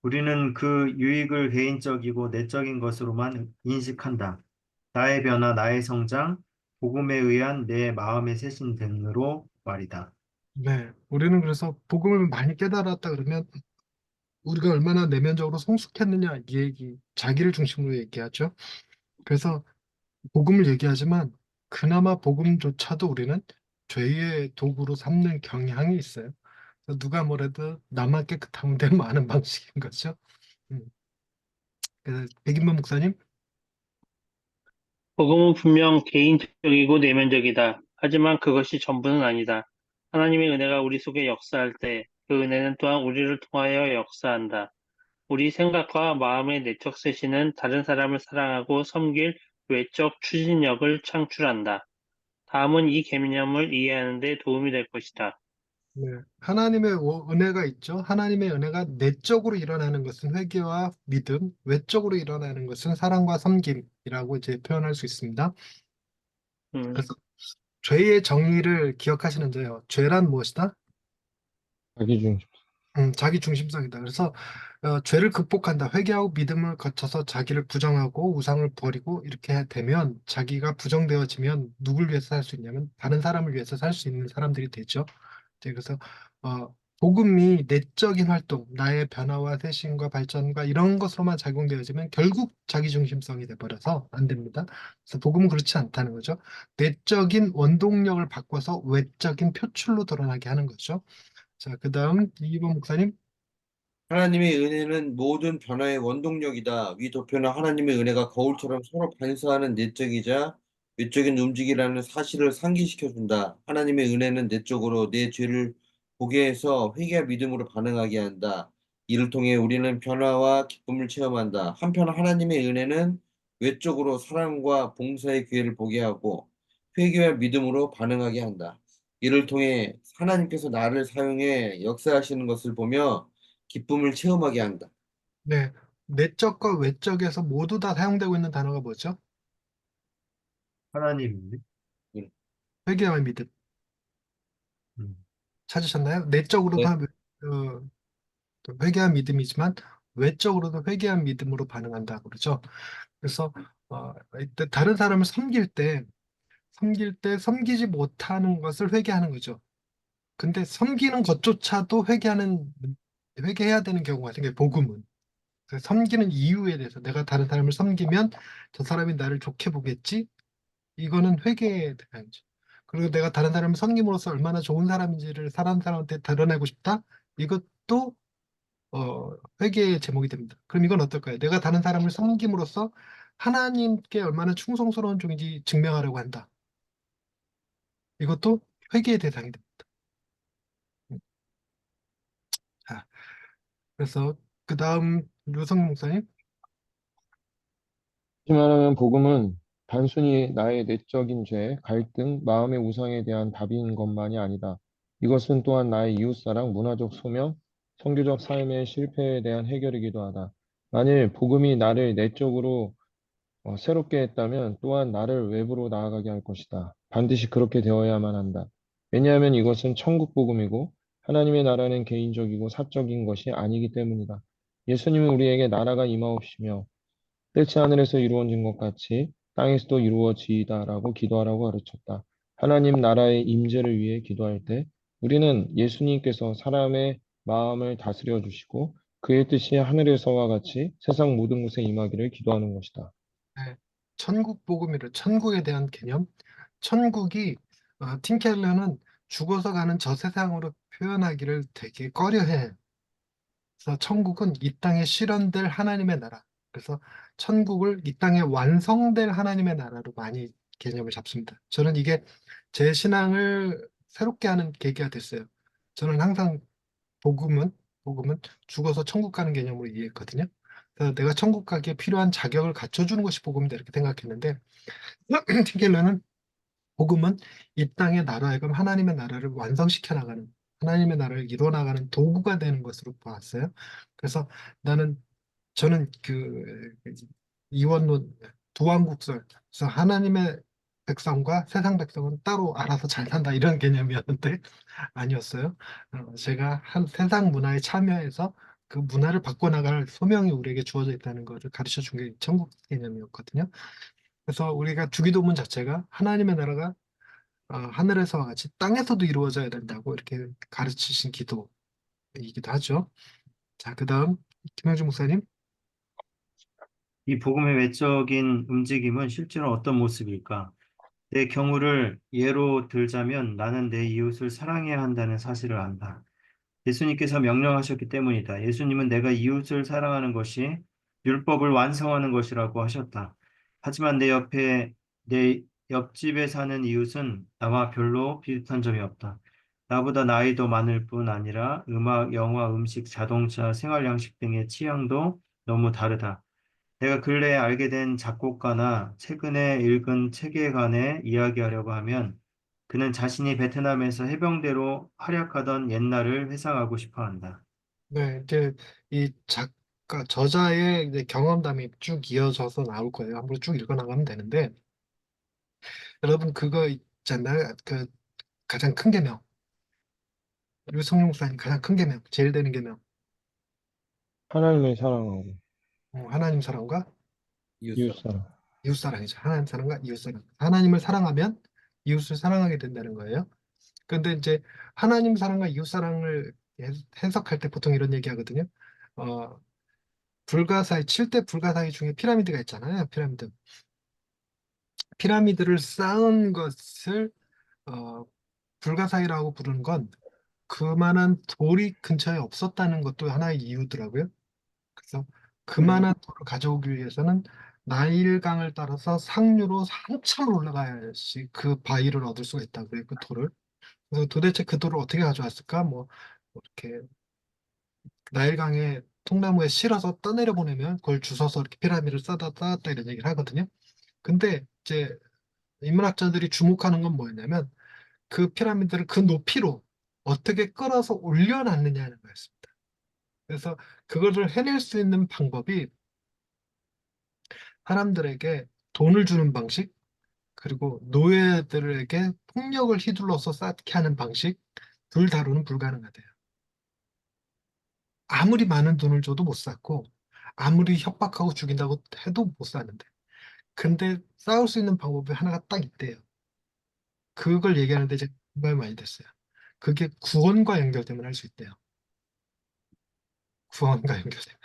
우리는 그 유익을 개인적이고 내적인 것으로만 인식한다. 나의 변화, 나의 성장, 복음에 의한 내 마음의 쇄신 등으로 말이다. 네, 우리는 그래서 복음을 많이 깨달았다 그러면 우리가 얼마나 내면적으로 성숙했느냐 이 얘기, 자기를 중심으로 얘기하죠. 그래서 복음을 얘기하지만 그나마 복음조차도 우리는 죄의 도구로 삼는 경향이 있어요. 그래서 누가 뭐래도 나만 깨끗하면 되는 많은 방식인 거죠. 음. 그래서 백인만 목사님, 복음은 분명 개인적이고 내면적이다. 하지만 그것이 전부는 아니다. 하나님의 은혜가 우리 속에 역사할 때 그 은혜는 또한 우리를 통하여 역사한다. 우리 생각과 마음의 내적 쇄신은 다른 사람을 사랑하고 섬길 외적 추진력을 창출한다. 다음은 이 개념을 이해하는 데 도움이 될 것이다. 네. 하나님의 은혜가 있죠. 하나님의 은혜가 내적으로 일어나는 것은 회개와 믿음, 외적으로 일어나는 것은 사랑과 섬김이라고 이제 표현할 수 있습니다. 음, 그래서 죄의 정의를 기억하시는데요. 죄란 무엇이다? 자기 중심. 자기 중심성이다. 그래서 죄를 극복한다. 회개하고 믿음을 거쳐서 자기를 부정하고 우상을 버리고 이렇게 되면 자기가 부정되어지면 누굴 위해서 살 수 있냐면 다른 사람을 위해서 살 수 있는 사람들이 되죠. 네, 그래서 복음이 내적인 활동, 나의 변화와 쇄신과 발전과 이런 것으로만 작용되어지면 결국 자기 중심성이 돼버려서 안 됩니다. 그래서 복음은 그렇지 않다는 거죠. 내적인 원동력을 바꿔서 외적인 표출로 드러나게 하는 거죠. 자, 그 다음 이번 목사님. 하나님의 은혜는 모든 변화의 원동력이다. 위 도표는 하나님의 은혜가 거울처럼 서로 반사하는 내적이자 외적인 움직이라는 사실을 상기시켜준다. 하나님의 은혜는 내적으로 내 죄를 보게 해서 회개와 믿음으로 반응하게 한다. 이를 통해 우리는 변화와 기쁨을 체험한다. 한편 하나님의 은혜는 외적으로 사랑과 봉사의 기회를 보게 하고 회개와 믿음으로 반응하게 한다. 이를 통해 하나님께서 나를 사용해 역사하시는 것을 보며 기쁨을 체험하게 한다. 네, 내적과 외적에서 모두 다 사용되고 있는 단어가 뭐죠? 하나님인데. 음, 회개와 믿음. 음. 찾으셨나요? 내적으로도 네. 또 회개와 믿음이지만 외적으로도 회개와 믿음으로 반응한다 그러죠. 그래서 이때 다른 사람을 섬길 때 섬기지 못하는 것을 회개하는 거죠. 근데 섬기는 것조차도 회개해야 되는 경우가 생겨요. 복음은. 그래서 섬기는 이유에 대해서 내가 다른 사람을 섬기면 저 사람이 나를 좋게 보겠지? 이거는 회개의 대상이죠. 그리고 내가 다른 사람을 섬김으로써 얼마나 좋은 사람인지를 다른 사람한테 드러내고 싶다? 이것도 회개의 제목이 됩니다. 그럼 이건 어떨까요? 내가 다른 사람을 섬김으로써 하나님께 얼마나 충성스러운 종인지 증명하려고 한다. 이것도 회개의 대상이 됩니다. 자, 그래서 그 다음 유성 목사님. 다시 말하면 복음은 단순히 나의 내적인 죄, 갈등, 마음의 우상에 대한 답인 것만이 아니다. 이것은 또한 나의 이웃사랑, 문화적 소명, 선교적 삶의 실패에 대한 해결이기도 하다. 만일 복음이 나를 내적으로 새롭게 했다면 또한 나를 외부로 나아가게 할 것이다. 반드시 그렇게 되어야만 한다. 왜냐하면 이것은 천국 복음이고 하나님의 나라는 개인적이고 사적인 것이 아니기 때문이다. 예수님은 우리에게 나라가 임하옵시며 뜻이 하늘에서 이루어진 것 같이 땅에서도 이루어지이다라고 기도하라고 가르쳤다. 하나님 나라의 임재를 위해 기도할 때 우리는 예수님께서 사람의 마음을 다스려 주시고 그의 뜻이 하늘에서와 같이 세상 모든 곳에 임하기를 기도하는 것이다. 네, 천국 복음이래. 천국에 대한 개념. 천국이 팀 켈러는 죽어서 가는 저 세상으로 표현하기를 되게 꺼려해. 그래서 천국은 이 땅에 실현될 하나님의 나라. 그래서 천국을 이 땅에 완성될 하나님의 나라로 많이 개념을 잡습니다. 저는 이게 제 신앙을 새롭게 하는 계기가 됐어요. 저는 항상 복음은 죽어서 천국 가는 개념으로 이해했거든요. 그래서 내가 천국 가기에 필요한 자격을 갖춰주는 것이 복음이다 이렇게 생각했는데 팀켈러는 복음은 이 땅의 나라에금 하나님의 나라를 완성시켜 나가는 하나님의 나라를 이루어 나가는 도구가 되는 것으로 보았어요. 그래서 나는 저는 그 이원론 두왕국설 그래서 하나님의 백성과 세상 백성은 따로 알아서 잘 산다 이런 개념이었는데 아니었어요. 제가 한 세상 문화에 참여해서 그 문화를 바꿔나갈 소명이 우리에게 주어져 있다는 것을 가르쳐 준 게 천국 개념이었거든요. 그래서 우리가 주기도문 자체가 하나님의 나라가 하늘에서와 같이 땅에서도 이루어져야 된다고 이렇게 가르치신 기도이기도 하죠. 자, 그 다음 김영주 목사님. 이 복음의 외적인 움직임은 실제로 어떤 모습일까? 내 경우를 예로 들자면 나는 내 이웃을 사랑해야 한다는 사실을 안다. 예수님께서 명령하셨기 때문이다. 예수님은 내가 이웃을 사랑하는 것이 율법을 완성하는 것이라고 하셨다. 하지만 내 옆집에 사는 이웃은 나와 별로 비슷한 점이 없다. 나보다 나이도 많을 뿐 아니라 음악, 영화, 음식, 자동차, 생활 양식 등의 취향도 너무 다르다. 내가 근래에 알게 된 작곡가나 최근에 읽은 책에 관해 이야기하려고 하면 그는 자신이 베트남에서 해병대로 활약하던 옛날을 회상하고 싶어 한다. 네, 이제 이 작가 저자의 이제 경험담이 쭉 이어져서 나올 거예요. 한번 쭉 읽어 나가면 되는데 여러분 그거 있잖아요. 그 가장 큰 계명 유성룡 목사님 가장 큰 계명 제일 되는 계명 하나님을 사랑하고 하나님 사랑과 이웃사랑. 이웃사랑. 이웃 사랑이죠. 하나님 사랑과 이웃 사랑. 하나님을 사랑하면 이웃을 사랑하게 된다는 거예요. 근데 이제 하나님 사랑과 이웃 사랑을 해석할 때 보통 이런 얘기 하거든요. 어, 불가사의 7대 불가사의 중에 피라미드가 있잖아요. 피라미드. 피라미드를 쌓은 것을 어, 불가사의라고 부르는 건 그만한 돌이 근처에 없었다는 것도 하나의 이유더라고요. 그래서 그만한 돌을 가져오기 위해서는 나일강을 따라서 상류로 한참 올라가야지 그 바위를 얻을 수가 있다고요. 그 돌을. 그래서 도대체 그 돌을 어떻게 가져왔을까? 뭐 이렇게 나일강에 통나무에 실어서 떠내려 보내면 그걸 주워서 이렇게 피라미드를 쌓았다 이런 얘기를 하거든요. 근데 이제 인문학자들이 주목하는 건 뭐였냐면 그 피라미드를 그 높이로 어떻게 끌어서 올려놨느냐는 거였습니다. 그래서 그거를 해낼 수 있는 방법이 사람들에게 돈을 주는 방식, 그리고 노예들에게 폭력을 휘둘러서 쌓게 하는 방식, 둘 다로는 불가능하대요. 아무리 많은 돈을 줘도 못 쌓고, 아무리 협박하고 죽인다고 해도 못 쌓는데. 근데 싸울 수 있는 방법이 하나가 딱 있대요. 그걸 얘기하는데 제가 정말 많이 됐어요. 그게 구원과 연결되면 할 수 있대요. 구원과 연결되면.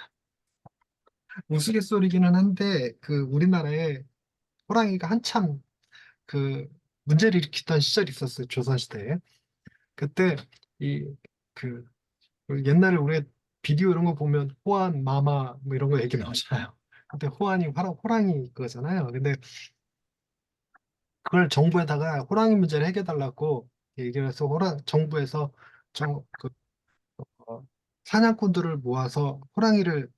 우스갯소리기는 한데, 그 우리나라에 호랑이가 한참 그 문제를 일으키던 시절이 있었어요. 조선시대에. 그때 이 그 옛날에 우리 비디오 이런 거 보면 호안, 마마 뭐 이런 거 얘기 나오잖아요. 근데 호안이 호랑이 그거잖아요. 근데 그걸 정부에다가 호랑이 문제를 해결해달라고 얘기를 해서 정부에서 그 어, 사냥꾼들을 모아서 호랑이를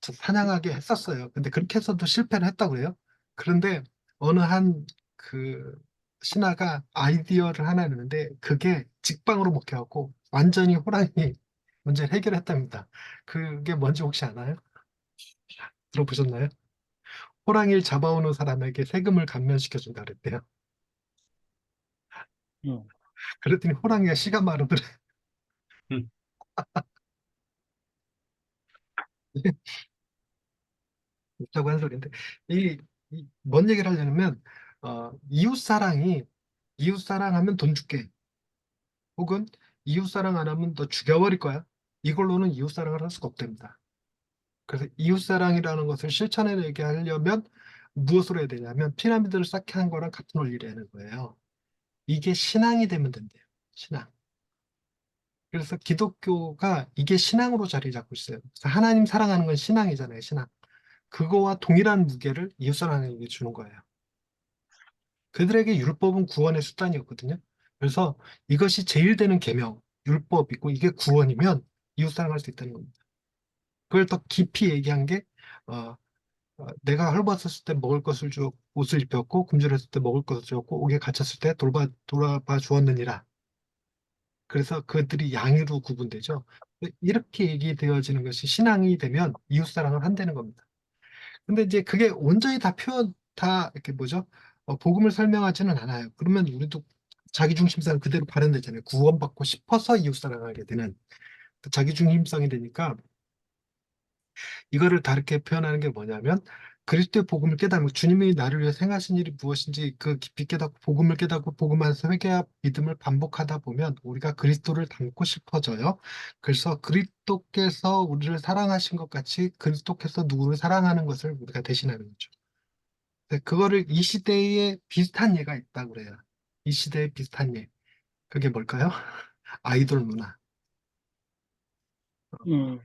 사냥하게 했었어요. 근데 그렇게 해서도 실패를 했다고 그래요. 그런데 어느 한 그 신하가 아이디어를 하나 냈는데 그게 직방으로 먹혀갖고 완전히 호랑이 문제를 해결했답니다. 그게 뭔지 혹시 아나요? 들어보셨나요? 호랑이를 잡아오는 사람에게 세금을 감면시켜준다 그랬대요. 음. 그랬더니 호랑이가 씨가 마르더래. 음. 웃자고 하는 소리인데 뭔 얘기를 하려면 이웃 사랑하면 돈 줄게. 혹은 이웃 사랑 안 하면 너 죽여버릴 거야. 이걸로는 이웃 사랑을 할 수가 없답니다. 그래서 이웃 사랑이라는 것을 실천해내게 하려면 무엇으로 해야 되냐면 피라미드를 쌓게 한 거랑 같은 원리라는 거예요. 이게 신앙이 되면 된대요. 신앙. 그래서 기독교가 이게 신앙으로 자리 잡고 있어요. 그래서 하나님 사랑하는 건 신앙이잖아요. 신앙. 그거와 동일한 무게를 이웃 사랑에게 주는 거예요. 그들에게 율법은 구원의 수단이었거든요. 그래서 이것이 제일 되는 계명, 율법이고 이게 구원이면 이웃 사랑할 수 있다는 겁니다. 그걸 더 깊이 얘기한 게 어, 내가 헐벗었을 때 먹을 것을 주었고 옷을 입혔고 금줄했을 때 먹을 것을 주었고 옥에 갇혔을 때 돌아봐 주었느니라. 그래서 그들이 양으로 구분되죠. 이렇게 얘기되어지는 것이 신앙이 되면 이웃 사랑을 한다는 겁니다. 근데 이제 그게 온전히 다 표현 다 이렇게 뭐죠? 복음을 설명하지는 않아요. 그러면 우리도 자기중심성은 그대로 발현되잖아요. 구원받고 싶어서 이웃 사랑하게 되는 그 자기중심성이 되니까 이거를 다르게 표현하는 게 뭐냐면 그리스도의 복음을 깨닫고 주님이 나를 위해 행하신 일이 무엇인지 그 깊이 깨닫고 복음을 깨닫고 복음 안에서 회개와 믿음을 반복하다 보면 우리가 그리스도를 닮고 싶어져요. 그래서 그리스도께서 우리를 사랑하신 것 같이 그리스도께서 누구를 사랑하는 것을 우리가 대신하는 거죠. 네, 그거를 이 시대에 비슷한 예가 있다고 그래요. 이 시대에 비슷한 예. 그게 뭘까요? 아이돌 문화. 음.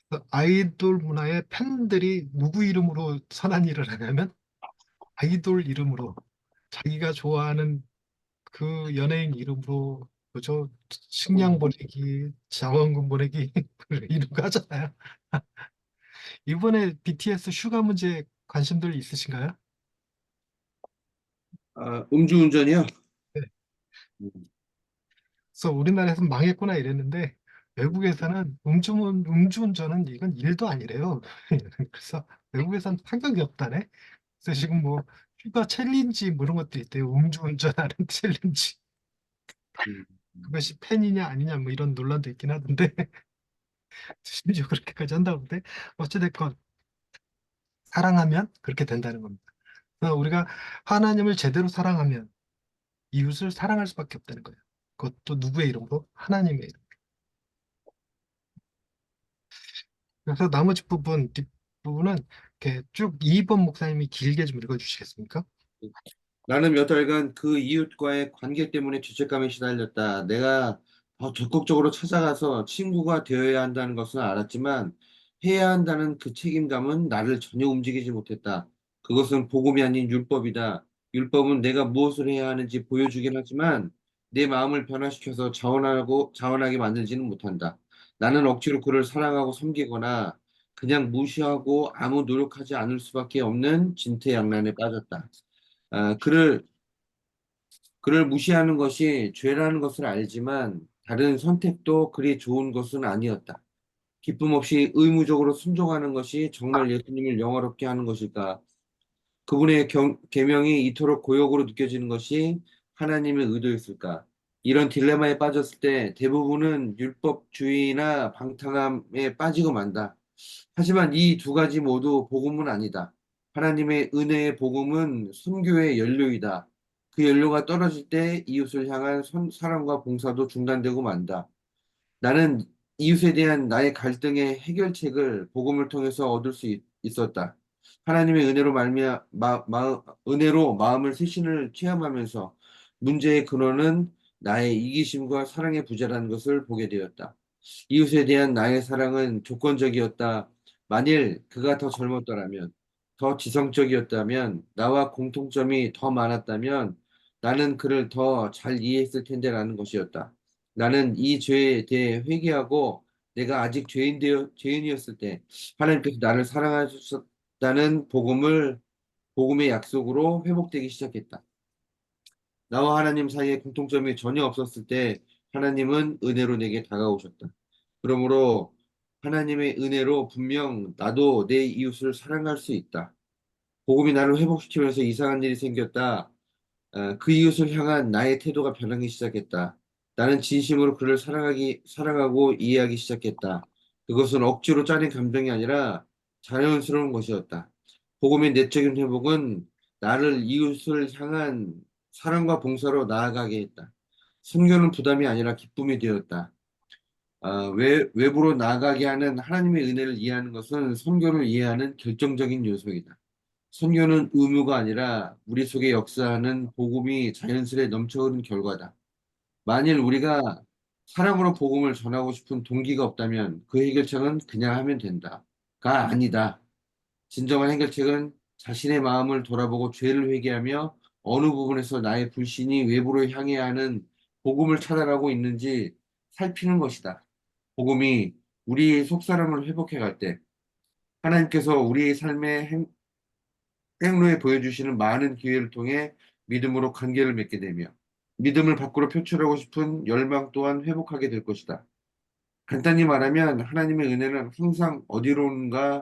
그래서 아이돌 문화의 팬들이 누구 이름으로 선한 일을 하냐면 아이돌 이름으로 자기가 좋아하는 그 연예인 이름으로 뭐죠? 식량 보내기, 자원금 보내기 이런 거 하잖아요. 이번에 BTS 슈가 문제 관심들 있으신가요? 음주운전이요? 네. 음, 그래서 우리나라에서는 망했구나 이랬는데 외국에서는 음주운전은 이건 일도 아니래요. 그래서 외국에서는 타격이 없다네. 그래서 지금 뭐 휴가 챌린지 뭐 이런 것도 있대요. 음주운전하는 챌린지. 음. 그것이 팬이냐 아니냐 뭐 이런 논란도 있긴 하던데 심지어 그렇게까지 한다고 근데 어찌됐건 사랑하면 그렇게 된다는 겁니다. 그래서 우리가 하나님을 제대로 사랑하면 이웃을 사랑할 수밖에 없다는 거예요. 그것도 누구의 이름으로? 하나님의 이름. 그래서 나머지 뒷부분은 이렇게 쭉 2번 목사님이 길게 좀 읽어주시겠습니까? 나는 몇 달간 그 이웃과의 관계 때문에 죄책감에 시달렸다. 내가 더 적극적으로 찾아가서 친구가 되어야 한다는 것은 알았지만 해야 한다는 그 책임감은 나를 전혀 움직이지 못했다. 그것은 복음이 아닌 율법이다. 율법은 내가 무엇을 해야 하는지 보여주긴 하지만 내 마음을 변화시켜서 자원하게 만들지는 못한다. 나는 억지로 그를 사랑하고 섬기거나 그냥 무시하고 아무 노력하지 않을 수밖에 없는 진퇴양난에 빠졌다. 아, 그를 무시하는 것이 죄라는 것을 알지만 다른 선택도 그리 좋은 것은 아니었다. 기쁨 없이 의무적으로 순종하는 것이 정말 예수님을 영화롭게 하는 것일까? 그분의 계명이 이토록 고역으로 느껴지는 것이 하나님의 의도였을까? 이런 딜레마에 빠졌을 때 대부분은 율법주의나 방탕함에 빠지고 만다. 하지만 이 두 가지 모두 복음은 아니다. 하나님의 은혜의 복음은 선교의 연료이다. 그 연료가 떨어질 때 이웃을 향한 사랑과 봉사도 중단되고 만다. 나는 이웃에 대한 나의 갈등의 해결책을 복음을 통해서 얻을 수 있었다. 하나님의 은혜로 은혜로 마음을 쇄신을 체험하면서 문제의 근원은 나의 이기심과 사랑의 부재라는 것을 보게 되었다. 이웃에 대한 나의 사랑은 조건적이었다. 만일 그가 더 젊었더라면, 더 지성적이었다면, 나와 공통점이 더 많았다면 나는 그를 더 잘 이해했을 텐데라는 것이었다. 나는 이 죄에 대해 회개하고 내가 아직 죄인이었을 때 하나님께서 나를 사랑하셨다는 복음의 약속으로 회복되기 시작했다. 나와 하나님 사이에 공통점이 전혀 없었을 때 하나님은 은혜로 내게 다가오셨다. 그러므로 하나님의 은혜로 분명 나도 내 이웃을 사랑할 수 있다. 복음이 나를 회복시키면서 이상한 일이 생겼다. 그 이웃을 향한 나의 태도가 변하기 시작했다. 나는 진심으로 그를 사랑하고 이해하기 시작했다. 그것은 억지로 짜낸 감정이 아니라 자연스러운 것이었다. 복음의 내적인 회복은 나를 이웃을 향한 사랑과 봉사로 나아가게 했다. 순교는 부담이 아니라 기쁨이 되었다. 외부로 나아가게 하는 하나님의 은혜를 이해하는 것은 선교를 이해하는 결정적인 요소이다. 선교는 의무가 아니라 우리 속에 역사하는 복음이 자연스레 넘쳐흐르는 결과다. 만일 우리가 사랑으로 복음을 전하고 싶은 동기가 없다면 그 해결책은 그냥 하면 된다가 아니다. 진정한 해결책은 자신의 마음을 돌아보고 죄를 회개하며 어느 부분에서 나의 불신이 외부로 향해야 하는 복음을 차단하고 있는지 살피는 것이다. 복음이 우리 속사람을 회복해 갈 때 하나님께서 우리의 삶의 행로에 보여주시는 많은 기회를 통해 믿음으로 관계를 맺게 되며 믿음을 밖으로 표출하고 싶은 열망 또한 회복하게 될 것이다. 간단히 말하면 하나님의 은혜는 항상 어딘가로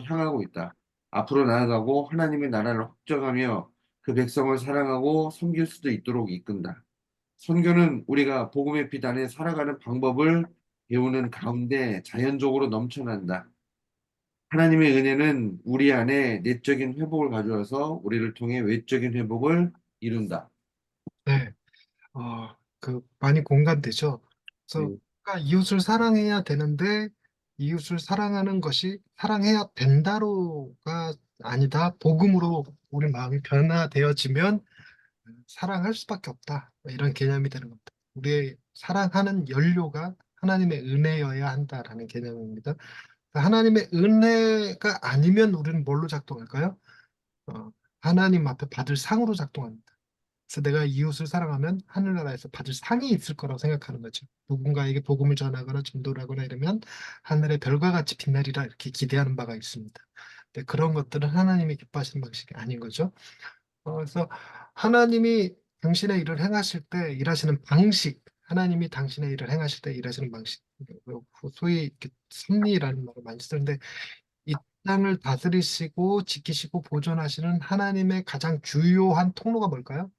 향하고 있다. 앞으로 나아가고 하나님의 나라를 확정하며 그 백성을 사랑하고 섬길 수도 있도록 이끈다. 선교는 우리가 복음의 빛 안에 살아가는 방법을 배우는 가운데 자연적으로 넘쳐난다. 하나님의 은혜는 우리 안에 내적인 회복을 가져와서 우리를 통해 외적인 회복을 이룬다. 네, 많이 공감되죠. 그래서 네. 우리가 이웃을 사랑해야 되는데 이웃을 사랑하는 것이 사랑해야 된다로가 아니다. 복음으로 우리 마음이 변화되어지면 사랑할 수밖에 없다. 이런 개념이 되는 겁니다. 우리의 사랑하는 연료가 하나님의 은혜여야 한다라는 개념입니다. 하나님의 은혜가 아니면 우리는 뭘로 작동할까요? 어, 하나님 앞에 받을 상으로 작동합니다. 그래서 내가 이웃을 사랑하면 하늘나라에서 받을 상이 있을 거라고 생각하는 거죠. 누군가에게 복음을 전하거나 전도를 하거나 이러면 하늘의 별과 같이 빛나리라 이렇게 기대하는 바가 있습니다. 근데 그런 것들은 하나님이 기뻐하시는 방식이 아닌 거죠. 그래서 하나님이 당신의 일을 행하실 때 일하시는 방식, 하나님이 당신의 일을 행하실 때 일하시는 방식, 소위 이렇게 섭리라는 말을 많이 쓰는데 이 땅을 다스리시고 지키시고 보존하시는 하나님의 가장 주요한 통로가 뭘까요?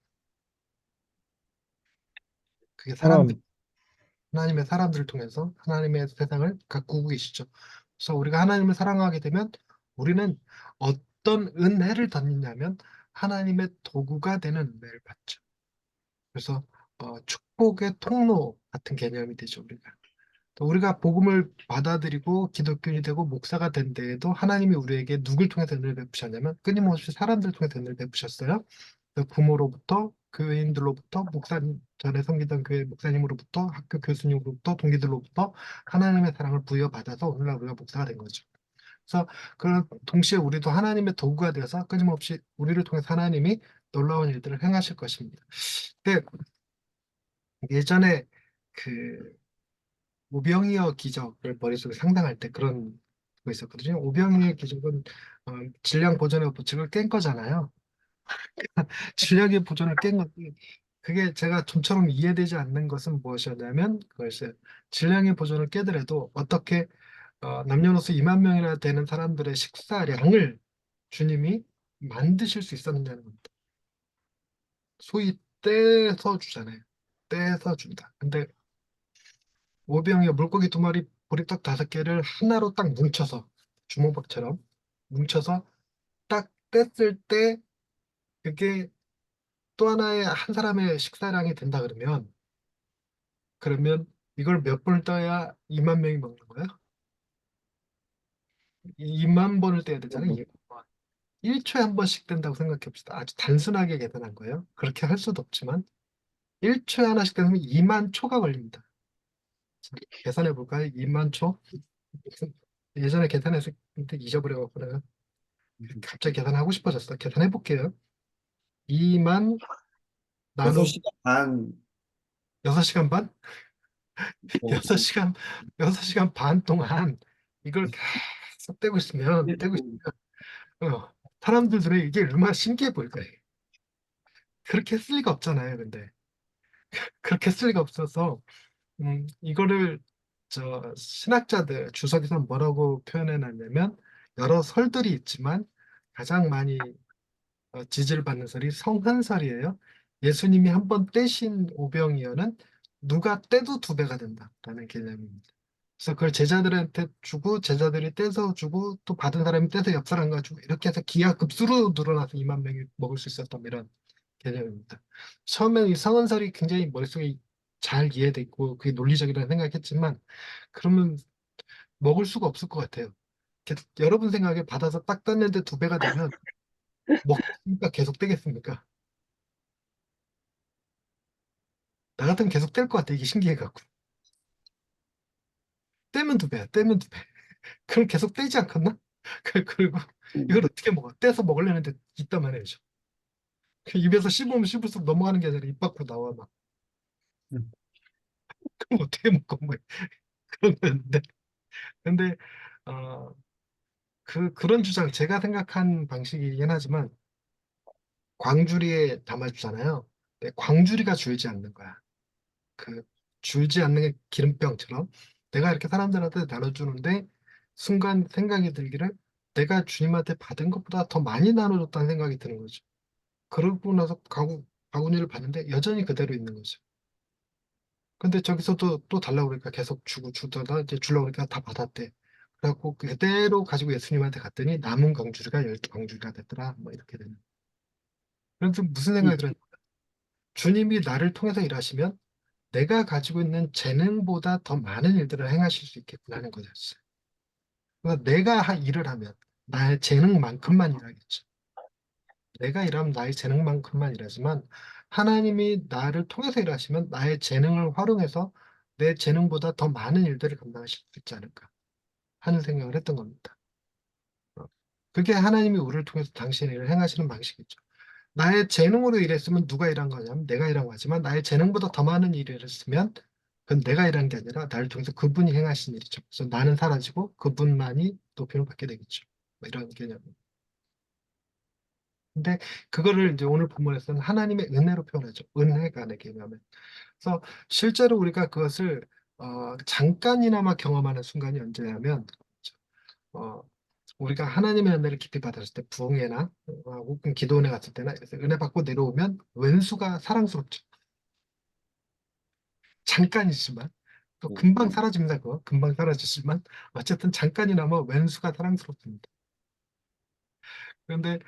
그게 사람들, 사람, 하나님의 사람들을 통해서 하나님의 세상을 가꾸고 계시죠. 그래서 우리가 하나님을 사랑하게 되면 우리는 어떤 은혜를 받느냐면 하나님의 도구가 되는 은혜를 받죠. 그래서 축복의 통로 같은 개념이 되죠, 우리가. 또 우리가 복음을 받아들이고 기독교인이 되고 목사가 된 데에도 하나님이 우리에게 누굴 통해서 은혜를 베푸셨냐면 끊임없이 사람들을 통해서 은혜를 베푸셨어요. 그 부모로부터 교인들로부터 목사님 전에 섬기던 교회 목사님으로부터 학교 교수님으로부터 동기들로부터 하나님의 사랑을 부여받아서 오늘날 우리가 목사가 된 거죠. 그래서 그 동시에 우리도 하나님의 도구가 되어서 끊임없이 우리를 통해서 하나님이 놀라운 일들을 행하실 것입니다. 근데 예전에 그 오병이어 기적을 머릿속에 상상할 때 그런 거 있었거든요. 오병이어 기적은 어, 질량 보존의 법칙을 깬 거잖아요. 질량의 보존을 깬 건데 그게 제가 좀처럼 이해되지 않는 것은 무엇이었냐면 그것이 질량의 보존을 깨더라도 어떻게 남녀노소 2만 명이나 되는 사람들의 식사량을 주님이 만드실 수 있었느냐는 겁니다. 소위 떼서 주잖아요. 떼서 준다. 근데 오병이어 물고기 2마리 보리떡 5개를 하나로 딱 뭉쳐서 주먹밥처럼 뭉쳐서 딱 뗐을 때 그게 또 하나의 한 사람의 식사량이 된다 그러면 이걸 몇 번을 떠야 2만 명이 먹는 거예요? 2만 번을 떼야 되잖아요. 2만 번. 1초에 한 번씩 뗀다고 생각해 봅시다. 아주 단순하게 계산한 거예요. 그렇게 할 수도 없지만 1초에 하나씩 떼면 2만 초가 걸립니다. 자, 계산해 볼까요? 2만 초? 예전에 계산했을 때 잊어버려갖고 내가 갑자기 계산하고 싶어졌어. 계산해 볼게요. 2만 나누 6시간 반. 6시간 반? 어, 6시간, 6시간 반 동안 이걸 계속 떼고 있으면, 사람들 눈에 이게 얼마나 신기해 보일까요? 그렇게 했을 리가 없잖아요, 근데. 그렇게 했을 리가 없어서, 이거를, 신학자들, 주석에서는 뭐라고 표현해 놨냐면, 여러 설들이 있지만, 가장 많이 지지를 받는 설이 성한설이에요. 예수님이 한번 떼신 오병이어는 누가 떼도 2배가 된다라는 개념입니다. 그래서 그걸 제자들한테 주고 제자들이 떼서 주고 또 받은 사람이 떼서 옆 사람 가지고 이렇게 해서 기하급수로 늘어나서 2만 명이 먹을 수 있었던 이런 개념입니다. 처음에는 이 성은설이 굉장히 머릿속에 잘 이해돼 있고 그게 논리적이라는 생각했지만 그러면 먹을 수가 없을 것 같아요. 여러분 생각에 받아서 딱 땄는데 2배가 되면 먹으니까 계속 떼겠습니까? 나 같으면 계속 뗄 것 같아. 이게 신기해갖고. 떼면 2배야. 떼면 2배. 그럼 계속 떼지 않겠나? 그리고 이걸 어떻게 먹어? 떼서 먹으려는데 있단 말이죠. 그 입에서 씹으면 씹을수록 넘어가는 게 아니라 입 밖으로 나와 막. 음. 그럼 어떻게 먹고 뭐 그런 건데. 근데 어, 그런 주장 제가 생각한 방식이긴 하지만 광주리에 담아주잖아요. 근데 광주리가 줄지 않는 거야. 그 줄지 않는 게 기름병처럼 내가 이렇게 사람들한테 나눠주는데 순간 생각이 들기를 내가 주님한테 받은 것보다 더 많이 나눠줬다는 생각이 드는 거죠. 그러고 나서 바구니를 봤는데 여전히 그대로 있는 거죠. 근데 저기서도 또 달라고 그러니까 계속 주다가 이제 주려고 그러니까 다 받았대. 그래갖고 그대로 가지고 예수님한테 갔더니 남은 광주리가 12광주리가 됐더라. 뭐 이렇게 되는. 그래서 무슨 생각이 들었냐. 주님이 나를 통해서 일하시면 내가 가지고 있는 재능보다 더 많은 일들을 행하실 수 있겠구나 하는 거였어요. 그러니까 내가 일을 하면 나의 재능만큼만 일하겠죠. 내가 일하면 나의 재능만큼만 일하지만 하나님이 나를 통해서 일하시면 나의 재능을 활용해서 내 재능보다 더 많은 일들을 감당하실 수 있지 않을까 하는 생각을 했던 겁니다. 어, 그게 하나님이 우리를 통해서 당신의 일을 행하시는 방식이죠. 나의 재능으로 일했으면 누가 일한 거냐면 내가 일한 거지만 나의 재능보다 더 많은 일을 했으면 그건 내가 일한 게 아니라 나를 통해서 그분이 행하신 일이죠. 그래서 나는 사라지고 그분만이 높임을 받게 되겠죠. 뭐 이런 개념입니다. 근데 그거를 이제 오늘 본문에서는 하나님의 은혜로 표현하죠. 은혜간의 개념을. 그래서 실제로 우리가 그것을 잠깐이나마 경험하는 순간이 언제냐면 어, 우리가 하나님의 은혜를 깊이 받았을 때 부흥회나 혹은 기도원에 갔을 때나 이래서 은혜 받고 내려오면 왼수가 사랑스럽죠. 잠깐이지만 또 금방 사라집니다. 그거 금방 사라지지만 어쨌든 잠깐이나마 왼수가 사랑스럽습니다. 그런데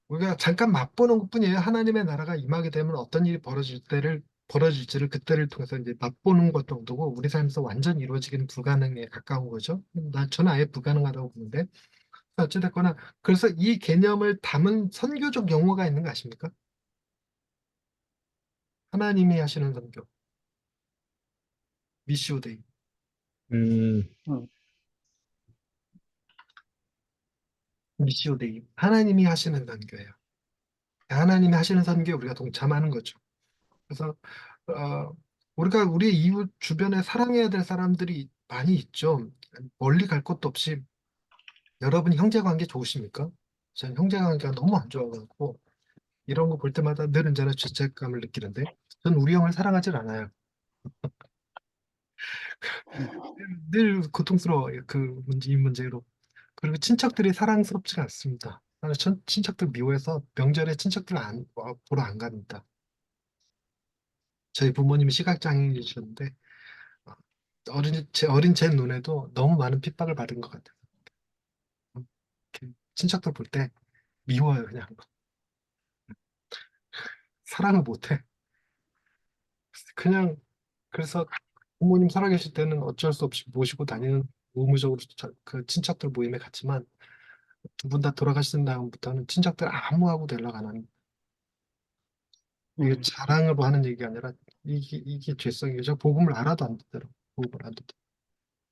우리가 잠깐 맛보는 것뿐이에요. 하나님의 나라가 임하게 되면 어떤 일이 벌어질지를 그때를 통해서 이제 맛보는 것 정도고 우리 삶에서 완전히 이루어지기는 불가능에 가까운 거죠. 저는 아예 불가능하다고 보는데 어찌됐거나 그래서 이 개념을 담은 선교적 용어가 있는 거 아십니까? 하나님이 하시는 선교, 미시오데이. 음, 미시오데이. 하나님이 하시는 선교예요. 하나님이 하시는 선교에 우리가 동참하는 거죠. 그래서 어, 우리가 우리 이웃 주변에 사랑해야 될 사람들이 많이 있죠. 멀리 갈 것도 없이 여러분 형제 관계 좋으십니까? 저는 형제 관계가 너무 안 좋아가지고 이런 거 볼 때마다 늘 언제나 죄책감을 느끼는데 전 우리 형을 사랑하질 않아요. 늘 고통스러워요. 이 문제로. 그리고 친척들이 사랑스럽지가 않습니다. 나는 친척들 미워해서 명절에 친척들 보러 안 갑니다. 저희 부모님이 시각장애인이셨는데 어린 제 눈에도 너무 많은 핍박을 받은 것 같아요. 이렇게 친척들 볼 때 미워요, 그냥. 사랑을 못해. 그냥, 그래서 부모님 살아계실 때는 어쩔 수 없이 모시고 다니는 의무적으로 그 친척들 모임에 갔지만 두 분 다 돌아가신 다음부터는 친척들 아무하고도 연락 안 하는, 이게 음, 자랑으로 하는 얘기가 아니라 이게 죄성이에요. 저 복음을 알아도 안 듣더라고. 복음을 안 듣더.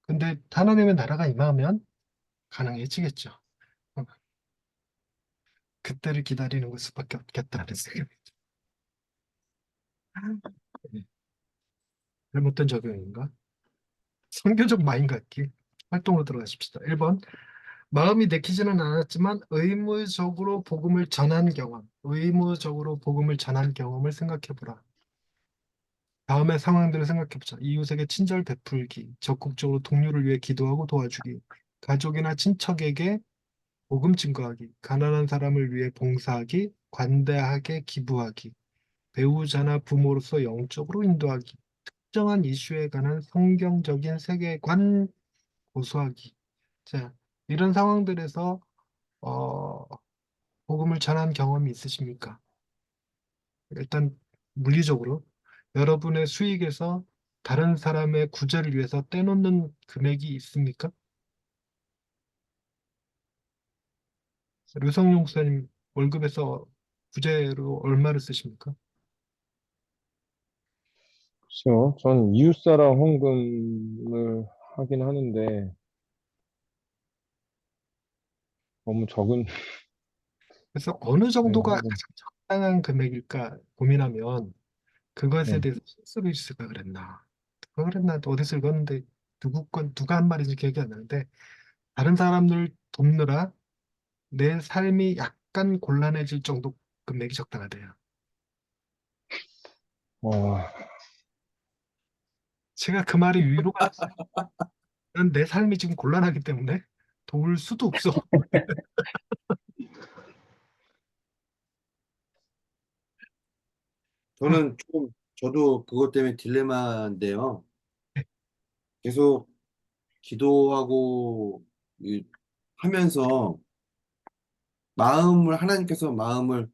근데 하나님의 나라가 임하면 가능해지겠죠. 어, 그때를 기다리는 것 수밖에 없겠다는 생각이. 네. 잘못된 적용인가? 선교적 마인갖기 활동으로 들어가십시다. 1번 마음이 내키지는 않았지만 의무적으로 복음을 전한 경험을 생각해 보라. 다음의 상황들을 생각해 보자. 이웃에게 친절 베풀기, 적극적으로 동료를 위해 기도하고 도와주기, 가족이나 친척에게 복음 증거하기, 가난한 사람을 위해 봉사하기, 관대하게 기부하기, 배우자나 부모로서 영적으로 인도하기, 특정한 이슈에 관한 성경적인 세계관 고수하기. 자, 이런 상황들에서 어, 복음을 전한 경험이 있으십니까? 일단 물리적으로 여러분의 수익에서 다른 사람의 구제를 위해서 떼놓는 금액이 있습니까? 류성용 목사님 월급에서 구제로 얼마를 쓰십니까? 글쎄요, 전 이웃사랑 헌금을 하긴 하는데 너무 적은 그래서 어느 네, 정도가 가장 하고 적당한 금액일까 고민하면 그것에 네. 대해서 실수가 그랬나? 누가 그랬나? 어디서 읽었는데 누가 한 말인지 기억이 안 나는데 다른 사람들 돕느라 내 삶이 약간 곤란해질 정도 금액이 적당하대요. 어, 제가 그 말이 위로가 됐어요. 난 내 삶이 지금 곤란하기 때문에 도울 수도 없어. 저도 그것 때문에 딜레마인데요. 계속 기도하고 하면서 하나님께서 마음을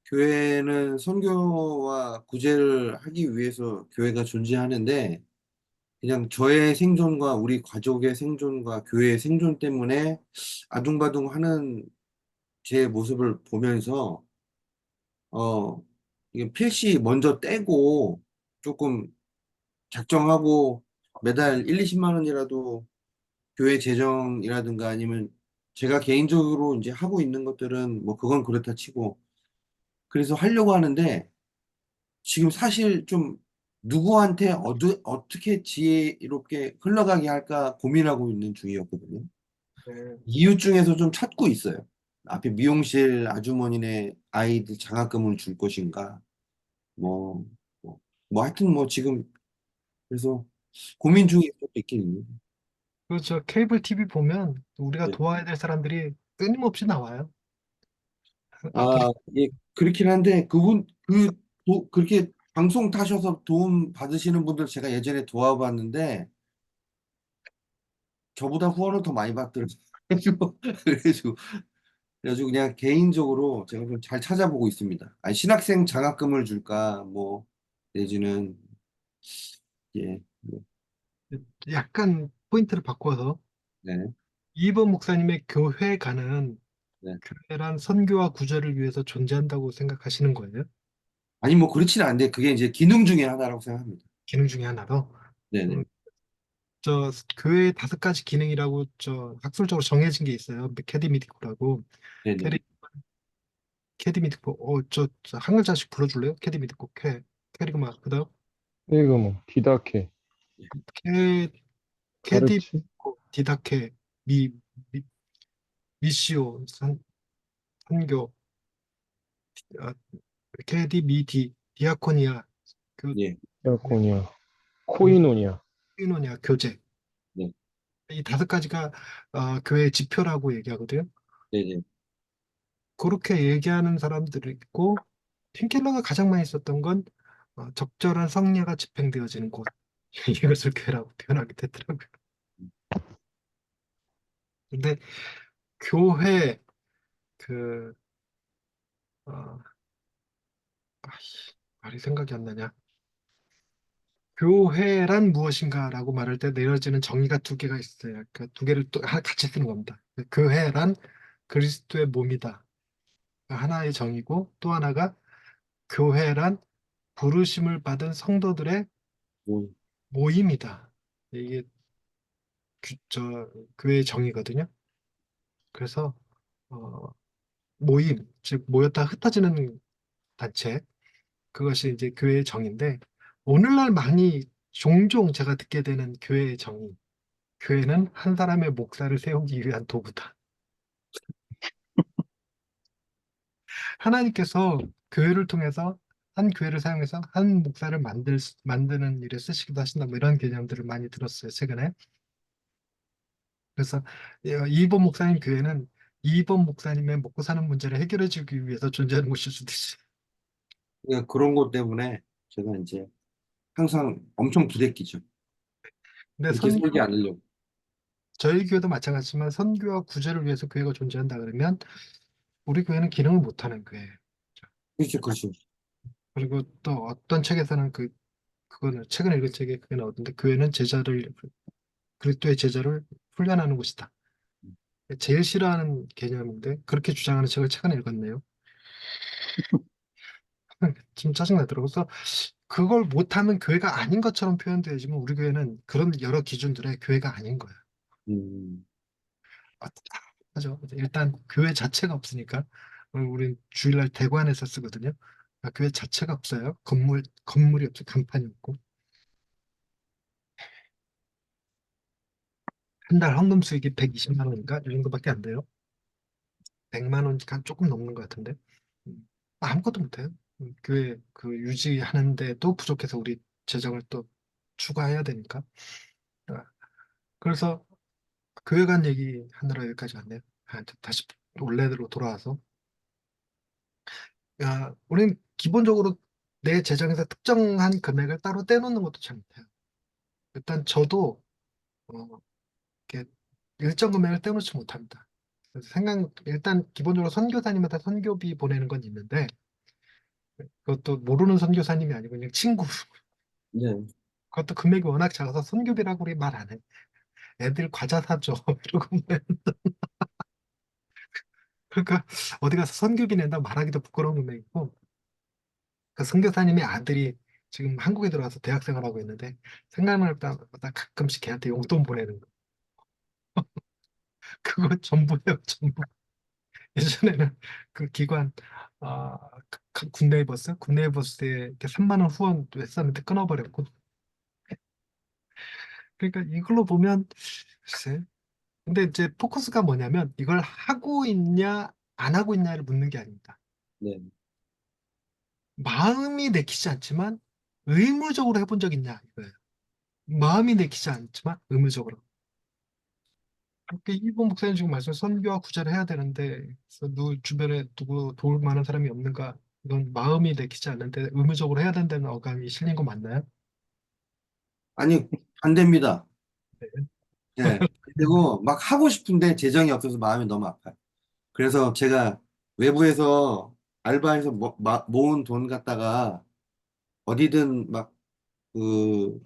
교회는 선교와 구제를 하기 위해서 교회가 존재하는데 그냥 저의 생존과 우리 가족의 생존과 교회의 생존 때문에 아둥바둥 하는 제 모습을 보면서 어 이게 필시 먼저 떼고 조금 작정하고 매달 1, 20만 원이라도 교회 재정이라든가 아니면 제가 개인적으로 이제 하고 있는 것들은 뭐 그건 그렇다 치고 그래서 하려고 하는데 지금 사실 좀 누구한테 어떻게 지혜롭게 흘러가게 할까 고민하고 있는 중이었거든요. 네. 이유 중에서 좀 찾고 있어요. 앞에 미용실 아주머니네 아이들 장학금을 줄 것인가, 뭐, 뭐, 뭐 하여튼 뭐 지금 그래서 고민 중에 또 있긴 있네요. 그저 케이블 TV 보면 우리가 네. 도와야 될 사람들이 끊임없이 나와요. 아프리카. 예, 그렇긴 한데 그렇게 방송 타셔서 도움 받으시는 분들 제가 예전에 도와봤는데 저보다 후원을 더 많이 받더라고요. 그래가지고 그래가지고 그냥 개인적으로 제가 좀 잘 찾아보고 있습니다. 아니, 신학생 장학금을 줄까, 뭐, 내지는, 예, 뭐, 약간 포인트를 바꿔서 네, 이번 목사님의 교회가는 네. 교회란 선교와 구제를 위해서 존재한다고 생각하시는 거예요? 아니, 뭐, 그렇지는 않은데, 그게 이제 기능 중에 하나라고 생각합니다. 기능 중에 하나로. 네네. 음, 저 교회의 5가지 기능이라고 저 학술적으로 정해진 게 있어요. 캐디미디코라고. 네네. 캐디 캐디미디코. 저 한 글자씩 불러줄래요? 캐디미디코 캐리그마 그다음 이거 뭐 디다케, 케 케디 가르치, 디다케 미, 미 미시오 선교 아, 케디 미디 디아코니아 교 예, 야코니아, 코이노니아. 코이노니아 교제 네, 이 다섯 가지가 교회의 지표라고 얘기하거든요. 네, 네. 그렇게 얘기하는 사람들이 있고 틴켈러가 가장 많이 썼던 건 적절한 성례가 집행되어지는 곳 이것을 교회라고 표현하게 되더라고요. 근데 교회 그 어, 말이 생각이 안 나냐? 교회란 무엇인가라고 말할 때 내려지는 정의가 두 개가 있어요. 그 두 개를 또 같이 쓰는 겁니다. 교회란 그리스도의 몸이다. 하나의 정의고 또 하나가 교회란 부르심을 받은 성도들의 뭐, 모임이다. 이게 교회의 정의거든요. 그래서 어, 모임, 즉 모였다 흩어지는 단체, 그것이 이제 교회의 정의인데 오늘날 많이 종종 제가 듣게 되는 교회의 정의. 교회는 한 사람의 목사를 세우기 위한 도구다. 하나님께서 교회를 통해서 한 교회를 사용해서 한 목사를 만드는 일에 쓰시기도 하신다. 뭐 이런 개념들을 많이 들었어요, 최근에. 그래서 이번 목사님 교회는 이번 목사님의 먹고 사는 문제를 해결해 주기 위해서 존재하는 곳일 수도 있어요. 그러니까 그런 것 때문에 제가 이제 항상 엄청 부대끼죠. 근데 그렇게 살지 않으려고. 저희 교회도 마찬가지지만 선교와 구제를 위해서 교회가 존재한다 그러면 우리 교회는 기능을 못하는 교회예요. 그렇죠, 그렇죠. 그리고 또 어떤 책에서는 그거는 최근에 읽은 책에 그게 나오던데 교회는 그리스도의 제자를 훈련하는 곳이다. 제일 싫어하는 개념인데 그렇게 주장하는 책을 최근에 읽었네요. 좀 짜증나더라고요. 그래서 그걸 못하면 교회가 아닌 것처럼 표현되지만 우리 교회는 그런 여러 기준들의 교회가 아닌 거예요. 음, 아, 하죠. 일단 교회 자체가 없으니까 우린 주일날 대관에서 쓰거든요. 교회 자체가 없어요. 건물이 없고 간판이 없고 한 달 헌금 수익이 120만 원인가 이 정도밖에 안 돼요. 100만 원 조금 넘는 것 같은데 아무것도 못해요. 교회 그 유지하는데도 부족해서 우리 재정을 또 추가해야 되니까. 아, 그래서 교회 간 얘기 하느라 여기까지 왔네요. 다시 원래대로 돌아와서 우리는 기본적으로 내 재정에서 특정한 금액을 따로 떼놓는 것도 잘 못해요. 일단 저도 어, 이렇게 일정 금액을 떼놓지 못합니다. 그래서 일단 기본적으로 선교사님한테 선교비 보내는 건 있는데 그것도 모르는 선교사님이 아니고 그냥 친구. 네. 그것도 금액이 워낙 작아서 선교비라고 우리 말 안 해. 애들 과자 사줘. 이러고 그러니까 어디 가서 선교비 낸다고 말하기도 부끄러운 금액이고 그 선교사님의 아들이 지금 한국에 들어와서 대학 생활하고 있는데 생각날 때마다 가끔씩 걔한테 용돈 보내는 거. 그거 전부예요, 전부. 예전에는 그 기관 아, 굿네이버스에 이렇게 3만 원 후원 했었는데 끊어버렸고 그러니까 이걸로 보면 글쎄 근데 이제 포커스가 뭐냐면 이걸 하고 있냐 안 하고 있냐를 묻는 게 아닙니다. 네. 마음이 내키지 않지만 의무적으로 해본 적 있냐 이거예요. 마음이 내키지 않지만 의무적으로. 그렇게 이번 목사님 지금 말씀 선교와 구제를 해야 되는데 그래서 주변에 누구 도울 만한 사람이 없는가? 이건 마음이 내키지 않는데 의무적으로 해야 된다는 어감이 실린 거 맞나요? 아니, 안 됩니다. 네. 예. 그리고 막 하고 싶은데 재정이 없어서 마음이 너무 아파요. 그래서 제가 외부에서 알바해서 모은 돈 갖다가 어디든 막 그,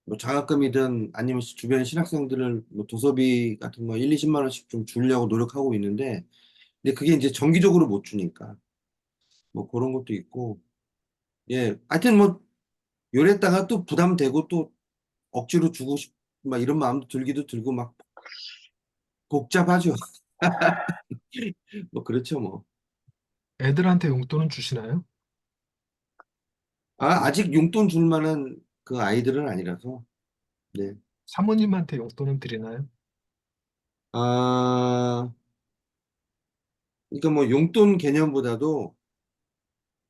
뭐 장학금이든 아니면 주변 신학생들을 뭐 도서비 같은 거 1, 20만 원씩 좀 주려고 노력하고 있는데, 근데 그게 이제 정기적으로 못 주니까 뭐 그런 것도 있고, 예. 하여튼 뭐 요랬다가 또 부담되고 또 억지로 주고 막 이런 마음도 들기도 들고 막 복잡하죠. 뭐 그렇죠 뭐. 애들한테 용돈은 주시나요? 아직 용돈 줄 만한 그 아이들은 아니라서. 네. 사모님한테 용돈은 드리나요? 아, 그러니까 뭐 용돈 개념보다도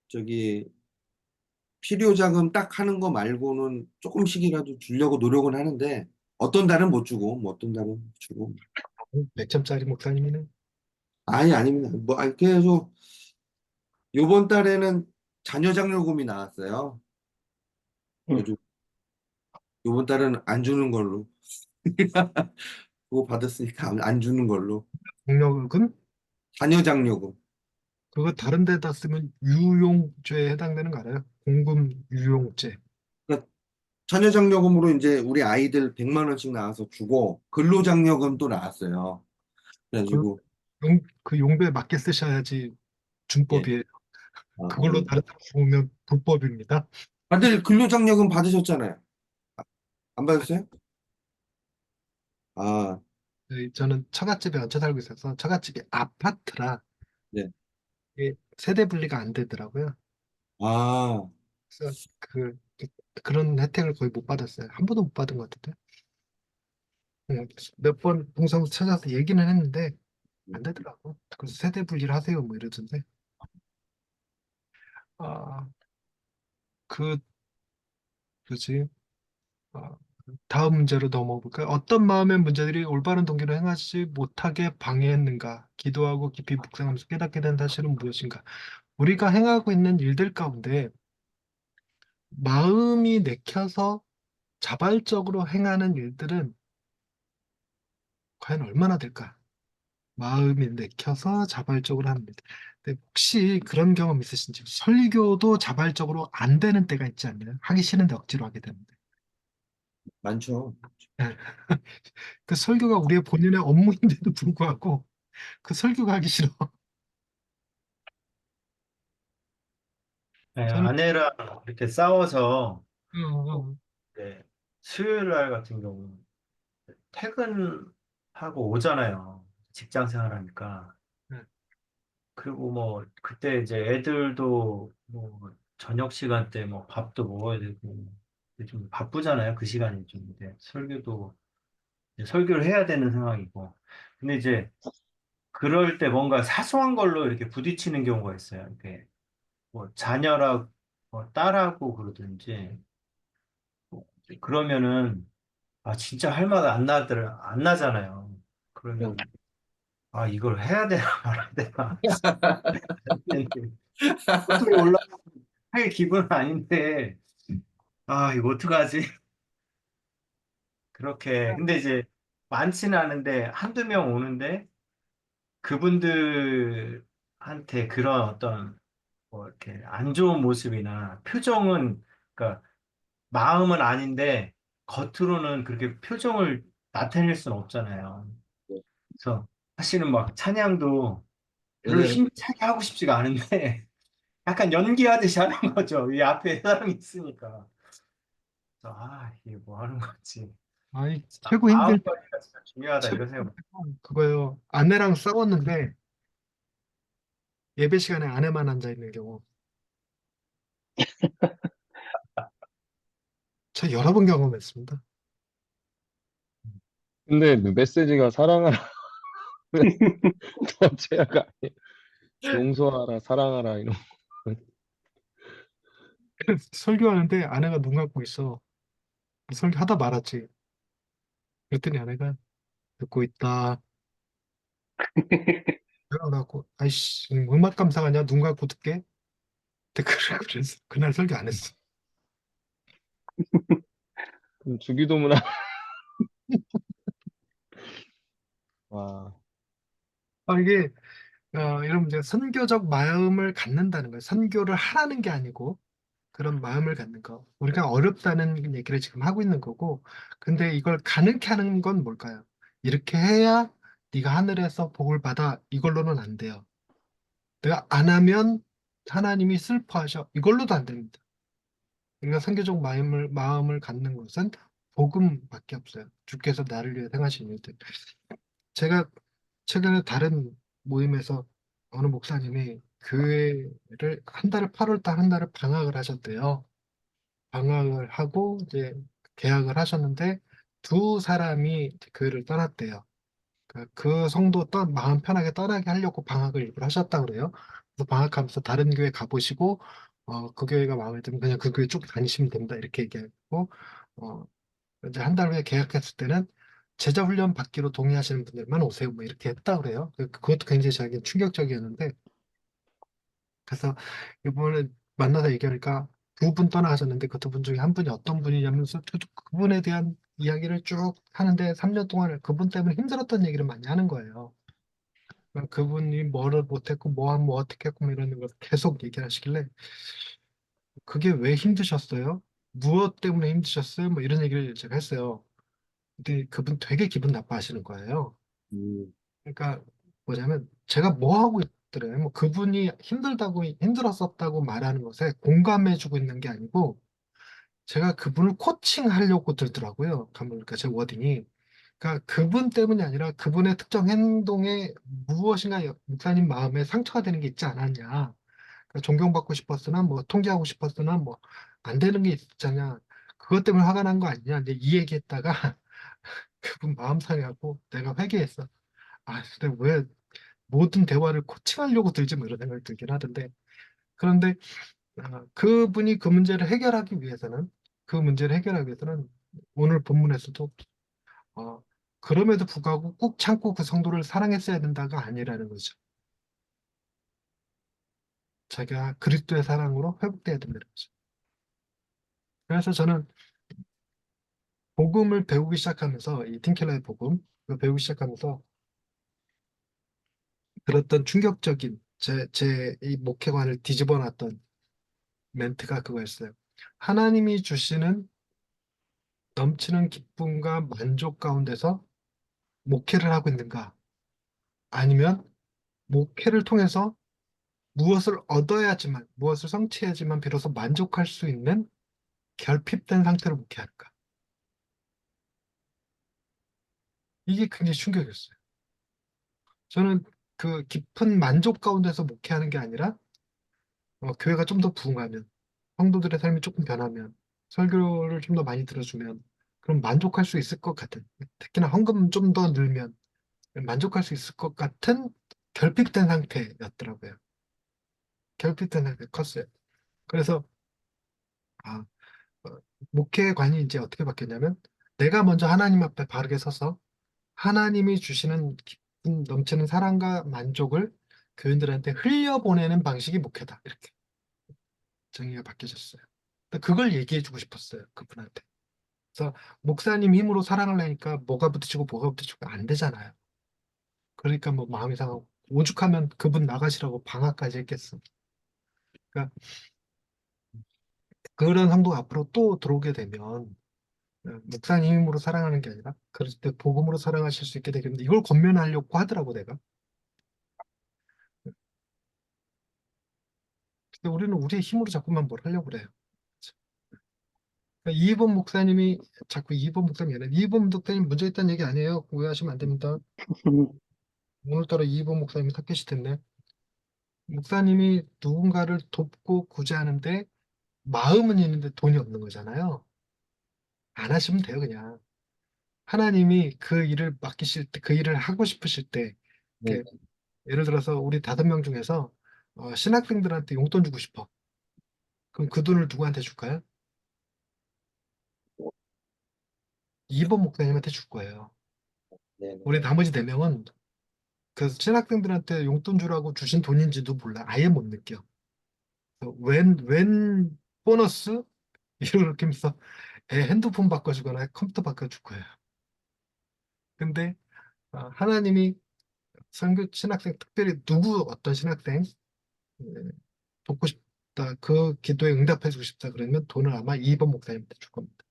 저기 필요 자금 딱 하는 거 말고는 조금씩이라도 주려고 노력은 하는데 어떤 달은 못 주고 뭐 어떤 달은 주고. 몇 점짜리 목사님이네. 아니 아닙니다. 뭐 아니 그래서 요번 달에는 자녀 장려금이 나왔어요. 음, 그래가지고 요번 달은 안 주는 걸로. 그거 받았으니까 안 주는 걸로. 공력은 자녀 장려금. 그거 다른 데다 쓰면 유용죄에 해당되는 거 알아요? 공금 유용죄. 그러니까 자녀 장려금으로 이제 우리 아이들 100만 원씩 나와서 주고 근로 장려금도 나왔어요. 그, 그래가지고 그 용도에 맞게 쓰셔야지 예. 준법이에요. 그걸로 아, 다른 사람 죽으면 불법입니다. 다들 근로 장려금 받으셨잖아요. 안 받으세요? 아, 저는 처갓집에 얹혀 살고 있어서 처갓집이 아파트라 네. 이게 세대 분리가 안 되더라고요. 아, 그래서 그런 혜택을 거의 못 받았어요. 한 번도 못 받은 것 같은데. 몇 번 동사무소 찾아서 얘기는 했는데 안 되더라고. 그래서 세대 분리를 하세요 뭐 이러던데. 아, 그 뭐지? 아, 다음 문제로 넘어볼까요? 어떤 마음의 문제들이 올바른 동기로 행하지 못하게 방해했는가? 기도하고 깊이 묵상하면서 깨닫게 된 사실은 무엇인가? 우리가 행하고 있는 일들 가운데 마음이 내켜서 자발적으로 행하는 일들은 과연 얼마나 될까? 마음이 내켜서 자발적으로 하는 일. 근데 혹시 그런 경험 있으신지? 설교도 자발적으로 안 되는 때가 있지 않나요? 하기 싫은데 억지로 하게 되는데. 많죠. 그 설교가 우리의 본연의 업무인데도 불구하고 그 설교가 하기 싫어. 네, 저는 아내랑 이렇게 싸워서 어, 네, 수요일 날 같은 경우 퇴근하고 오잖아요. 직장 생활하니까. 네, 그리고 뭐 그때 이제 애들도 뭐 저녁 시간 때 뭐 밥도 먹어야 되고 좀 바쁘잖아요. 그 시간이 좀 이제 설교도 이제 설교를 해야 되는 상황이고. 근데 이제 그럴 때 뭔가 사소한 걸로 이렇게 부딪히는 경우가 있어요. 이렇게 뭐 자녀라 뭐 딸하고 그러든지 뭐 그러면은 아 진짜 할 말 안 나잖아요. 네. 그러면 아 이걸 해야 되나 말아야 되나 고통이 올라갈 기분은 아닌데 아 이거 어떡하지? 그렇게 근데 이제 많지는 않은데 한두 명 오는데 그분들한테 그런 어떤 뭐 이렇게 안 좋은 모습이나 표정은 그러니까 마음은 아닌데 겉으로는 그렇게 표정을 나타낼 수는 없잖아요. 그래서 사실은 막 찬양도 별로 은혜를 힘차게 하고 싶지가 않은데 약간 연기하듯이 하는 거죠. 이 앞에 사람이 있으니까. 그래서 아 이게 뭐 하는 거지? 아이 최고 마음 힘들 때 관리가 진짜 중요하다 최고 이런 생각. 그거요. 아내랑 싸웠는데 예배 시간에 아내만 앉아 있는 경우 저 여러 번 경험했습니다. 근데 메시지가 사랑하라 더 죄가 아니에요. 용서하라, 사랑하라 이런. 설교하는데 아내가 눈 감고 있어. 설교하다 말았지. 그랬더니 아내가 듣고 있다. 그래갖고 아이씨 음악 감상하냐? 눈 감고 듣게? 그래서 그날 설교 안 했어. 그럼 주기도문 와. 이게 이런 이제 선교적 마음을 갖는다는 거예요. 선교를 하라는 게 아니고 그런 마음을 갖는 거. 우리가 어렵다는 얘기를 지금 하고 있는 거고, 근데 이걸 가능케 하는 건 뭘까요? 이렇게 해야 네가 하늘에서 복을 받아. 이걸로는 안 돼요. 내가 안 하면 하나님이 슬퍼하셔. 이걸로도 안 됩니다. 우리가 선교적 마음을 갖는 것은 복음밖에 없어요. 주께서 나를 위해 행하신 일들. 제가 최근에 다른 모임에서 어느 목사님이 교회를 한 달을 8월 달 한 달을 방학을 하셨대요. 방학을 하고 이제 개학을 하셨는데 두 사람이 이제 교회를 떠났대요. 그 성도 마음 편하게 떠나게 하려고 방학을 일부러 하셨다 그래요. 그래서 방학하면서 다른 교회 가보시고 그 교회가 마음에 들면 그냥 그 교회 쭉 다니시면 된다 이렇게 얘기하고 어, 이제 한 달 후에 계약했을 때는 제자 훈련 받기로 동의하시는 분들만 오세요. 뭐 이렇게 했다 그래요. 그것도 굉장히 저에게 충격적이었는데 그래서 이번에 만나서 얘기하니까 두 분 떠나가셨는데 그 두 분 중에 한 분이 어떤 분이냐면서 그분에 대한 이야기를 쭉 하는데 3년 동안 그분 때문에 힘들었던 얘기를 많이 하는 거예요. 그분이 뭐를 못했고 뭐하면 뭐 어떻게 했고 뭐 이런 걸 계속 얘기하시길래 그게 왜 힘드셨어요? 무엇 때문에 힘드셨어요? 뭐 이런 얘기를 제가 했어요. 근데 그분 되게 기분 나빠하시는 거예요. 음, 그러니까 뭐냐면 제가 뭐 하고 있더래요. 뭐 그분이 힘들었었다고 말하는 것에 공감해주고 있는 게 아니고 제가 그분을 코칭하려고 들더라고요. 그러니까 제 워딩이. 그러니까 그분 때문이 아니라 그분의 특정 행동에 무엇인가 목사님 마음에 상처가 되는 게 있지 않았냐. 그러니까 존경받고 싶었으나 뭐 통제하고 싶었으나 뭐 안 되는 게 있잖냐. 그것 때문에 화가 난 거 아니냐. 근데 이 얘기했다가 그분 마음 상해하고 내가 회개했어. 아, 근데 왜 모든 대화를 코칭하려고 들지 뭐 이런 생각이 들긴 하던데. 그런데 그분이 그 문제를 해결하기 위해서는 오늘 본문에서도 어, 그럼에도 불구하고 꾹 참고 그 성도를 사랑했어야 된다가 아니라는 거죠. 자기가 그리스도의 사랑으로 회복돼야 된다는 거죠. 그래서 저는 복음을 배우기 시작하면서 이 팀켈러의 복음 배우기 시작하면서 들었던 충격적인 제 이 목회관을 뒤집어 놨던 멘트가 그거였어요. 하나님이 주시는 넘치는 기쁨과 만족 가운데서 목회를 하고 있는가? 아니면 목회를 통해서 무엇을 얻어야지만, 무엇을 성취해야지만 비로소 만족할 수 있는 결핍된 상태로 목회할까? 이게 굉장히 충격이었어요. 저는 그 깊은 만족 가운데서 목회하는 게 아니라 교회가 좀 더 부흥하면, 성도들의 삶이 조금 변하면, 설교를 좀 더 많이 들어주면, 그럼 만족할 수 있을 것 같은, 특히나 헌금 좀 더 늘면 만족할 수 있을 것 같은 결핍된 상태였더라고요. 결핍된 상태 컸어요. 그래서 아, 어, 목회관이 이제 어떻게 바뀌었냐면 내가 먼저 하나님 앞에 바르게 서서 하나님이 주시는 기쁨 넘치는 사랑과 만족을 교인들한테 흘려보내는 방식이 목회다. 이렇게 정의가 바뀌어졌어요. 근데 그걸 얘기해주고 싶었어요. 그분한테. 그래서 목사님 힘으로 사랑을 내니까 뭐가 부딪히고 뭐가 부딪히고 안 되잖아요. 그러니까 뭐 마음이 상하고 오죽하면 그분 나가시라고 방학까지 했겠어. 그러니까 그런 성도가 앞으로 또 들어오게 되면 목사님 힘으로 사랑하는 게 아니라 그럴 때 복음으로 사랑하실 수 있게 되겠는데 이걸 권면하려고 하더라고 내가. 근데 우리는 우리의 힘으로 자꾸만 뭘 하려고 그래요. 그러니까 이번 목사님이 자꾸 이번 목사님이 아니라 이번 목사님 문제 있다는 얘기 아니에요. 오해하시면 안 됩니다. 오늘따라 이번 목사님이 탁계실 텐데 목사님이 누군가를 돕고 구제하는데 마음은 있는데 돈이 없는 거잖아요. 안 하시면 돼요 그냥. 하나님이 그 일을 맡기실 때, 그 일을 하고 싶으실 때, 네. 이렇게 예를 들어서 우리 5명 중에서 신학생들한테 용돈 주고 싶어. 그럼 그 돈을 누구한테 줄까요? 2번 목사님한테 줄 거예요. 네. 우리 나머지 4명은 그 신학생들한테 용돈 주라고 주신 돈인지도 몰라. 아예 못 느껴. 웬 보너스? 이렇게 하면서 애 핸드폰 바꿔주거나 컴퓨터 바꿔줄 거예요. 근데 하나님이 신학생, 특별히 어떤 신학생 예, 돕고 싶다. 그 기도에 응답해주고 싶다. 그러면 돈을 아마 2번 목사님한테 줄 겁니다.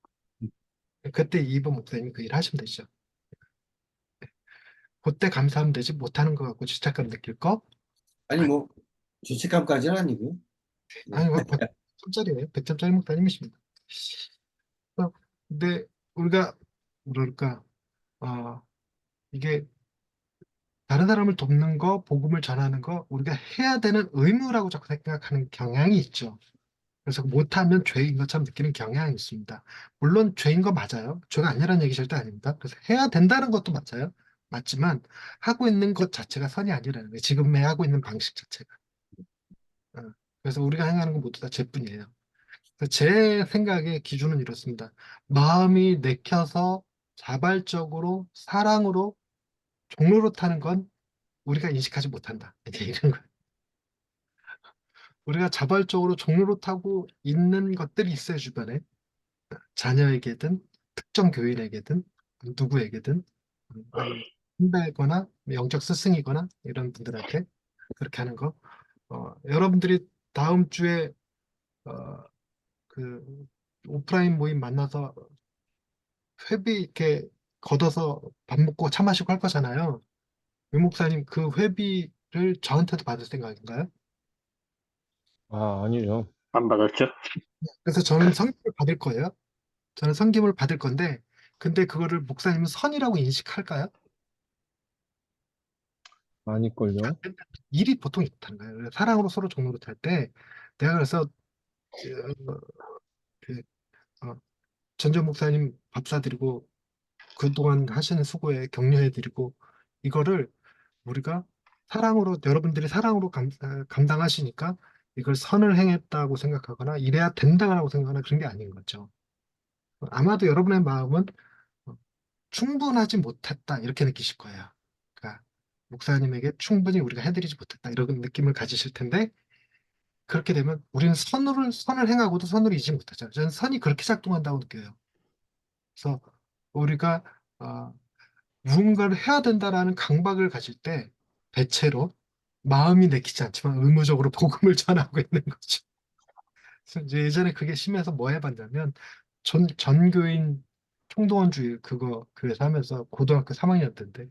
그때 2번 목사님이 그 일 하시면 되죠. 그때 감사하면 되지 못하는 것 같고 죄책감 느낄 거? 아니 뭐 죄책감까지는 아니고요. 네. 아니, 100점짜리네요. 100점짜리 목사님이십니다. 근데 우리가 뭐랄까, 어, 이게 다른 사람을 돕는 거, 복음을 전하는 거, 우리가 해야 되는 의무라고 자꾸 생각하는 경향이 있죠. 그래서 못하면 죄인 것처럼 느끼는 경향이 있습니다. 물론 죄인 거 맞아요. 죄가 아니라는 얘기 절대 아닙니다. 그래서 해야 된다는 것도 맞아요. 맞지만 하고 있는 것 자체가 선이 아니라는 거예요. 지금 하고 있는 방식 자체가. 어, 그래서 우리가 행하는 건 모두 다 죄뿐이에요. 그래서 제 생각의 기준은 이렇습니다. 마음이 내켜서 자발적으로 사랑으로 종로로 타는 건 우리가 인식하지 못한다. 이제 이런 거. 우리가 자발적으로 종로로 타고 있는 것들이 있어요, 주변에. 자녀에게든 특정 교인에게든 누구에게든 아니면 선배거나 영적 스승이거나 이런 분들한테 그렇게 하는 거. 여러분들이 다음 주에 어, 그 오프라인 모임 만나서 회비 이렇게 걷어서 밥 먹고 차 마시고 할 거잖아요. 유 목사님 그 회비를 저한테도 받을 생각인가요? 아, 아니죠. 안 받았죠? 그래서 저는 성김을 받을 거예요. 저는 성김을 받을 건데 근데 그거를 목사님은 선이라고 인식할까요? 아닐걸요. 일이 보통 있다는 거예요. 사랑으로 서로 종로로 탈 때 내가 그래서 그, 어, 전전 목사님 밥 사드리고 그동안 하시는 수고에 격려해드리고 이거를 우리가 사랑으로 여러분들이 사랑으로 감당하시니까 이걸 선을 행했다고 생각하거나 이래야 된다고 생각하거나 그런 게 아닌 거죠. 아마도 여러분의 마음은 어, 충분하지 못했다 이렇게 느끼실 거예요. 그러니까 목사님에게 충분히 우리가 해드리지 못했다 이런 느낌을 가지실 텐데 그렇게 되면 우리는 선을 행하고도 선을 이지 못하잖아요. 저는 선이 그렇게 작동한다고 느껴요. 그래서 우리가 어, 무언가를 해야 된다라는 강박을 가질 때 대체로 마음이 내키지 않지만 의무적으로 복음을 전하고 있는 거죠. 그래서 이제 예전에 그게 심해서 뭐 해봤냐면 전교인 총동원주의 그거 교회에서 하면서 고등학교 3학년 때인데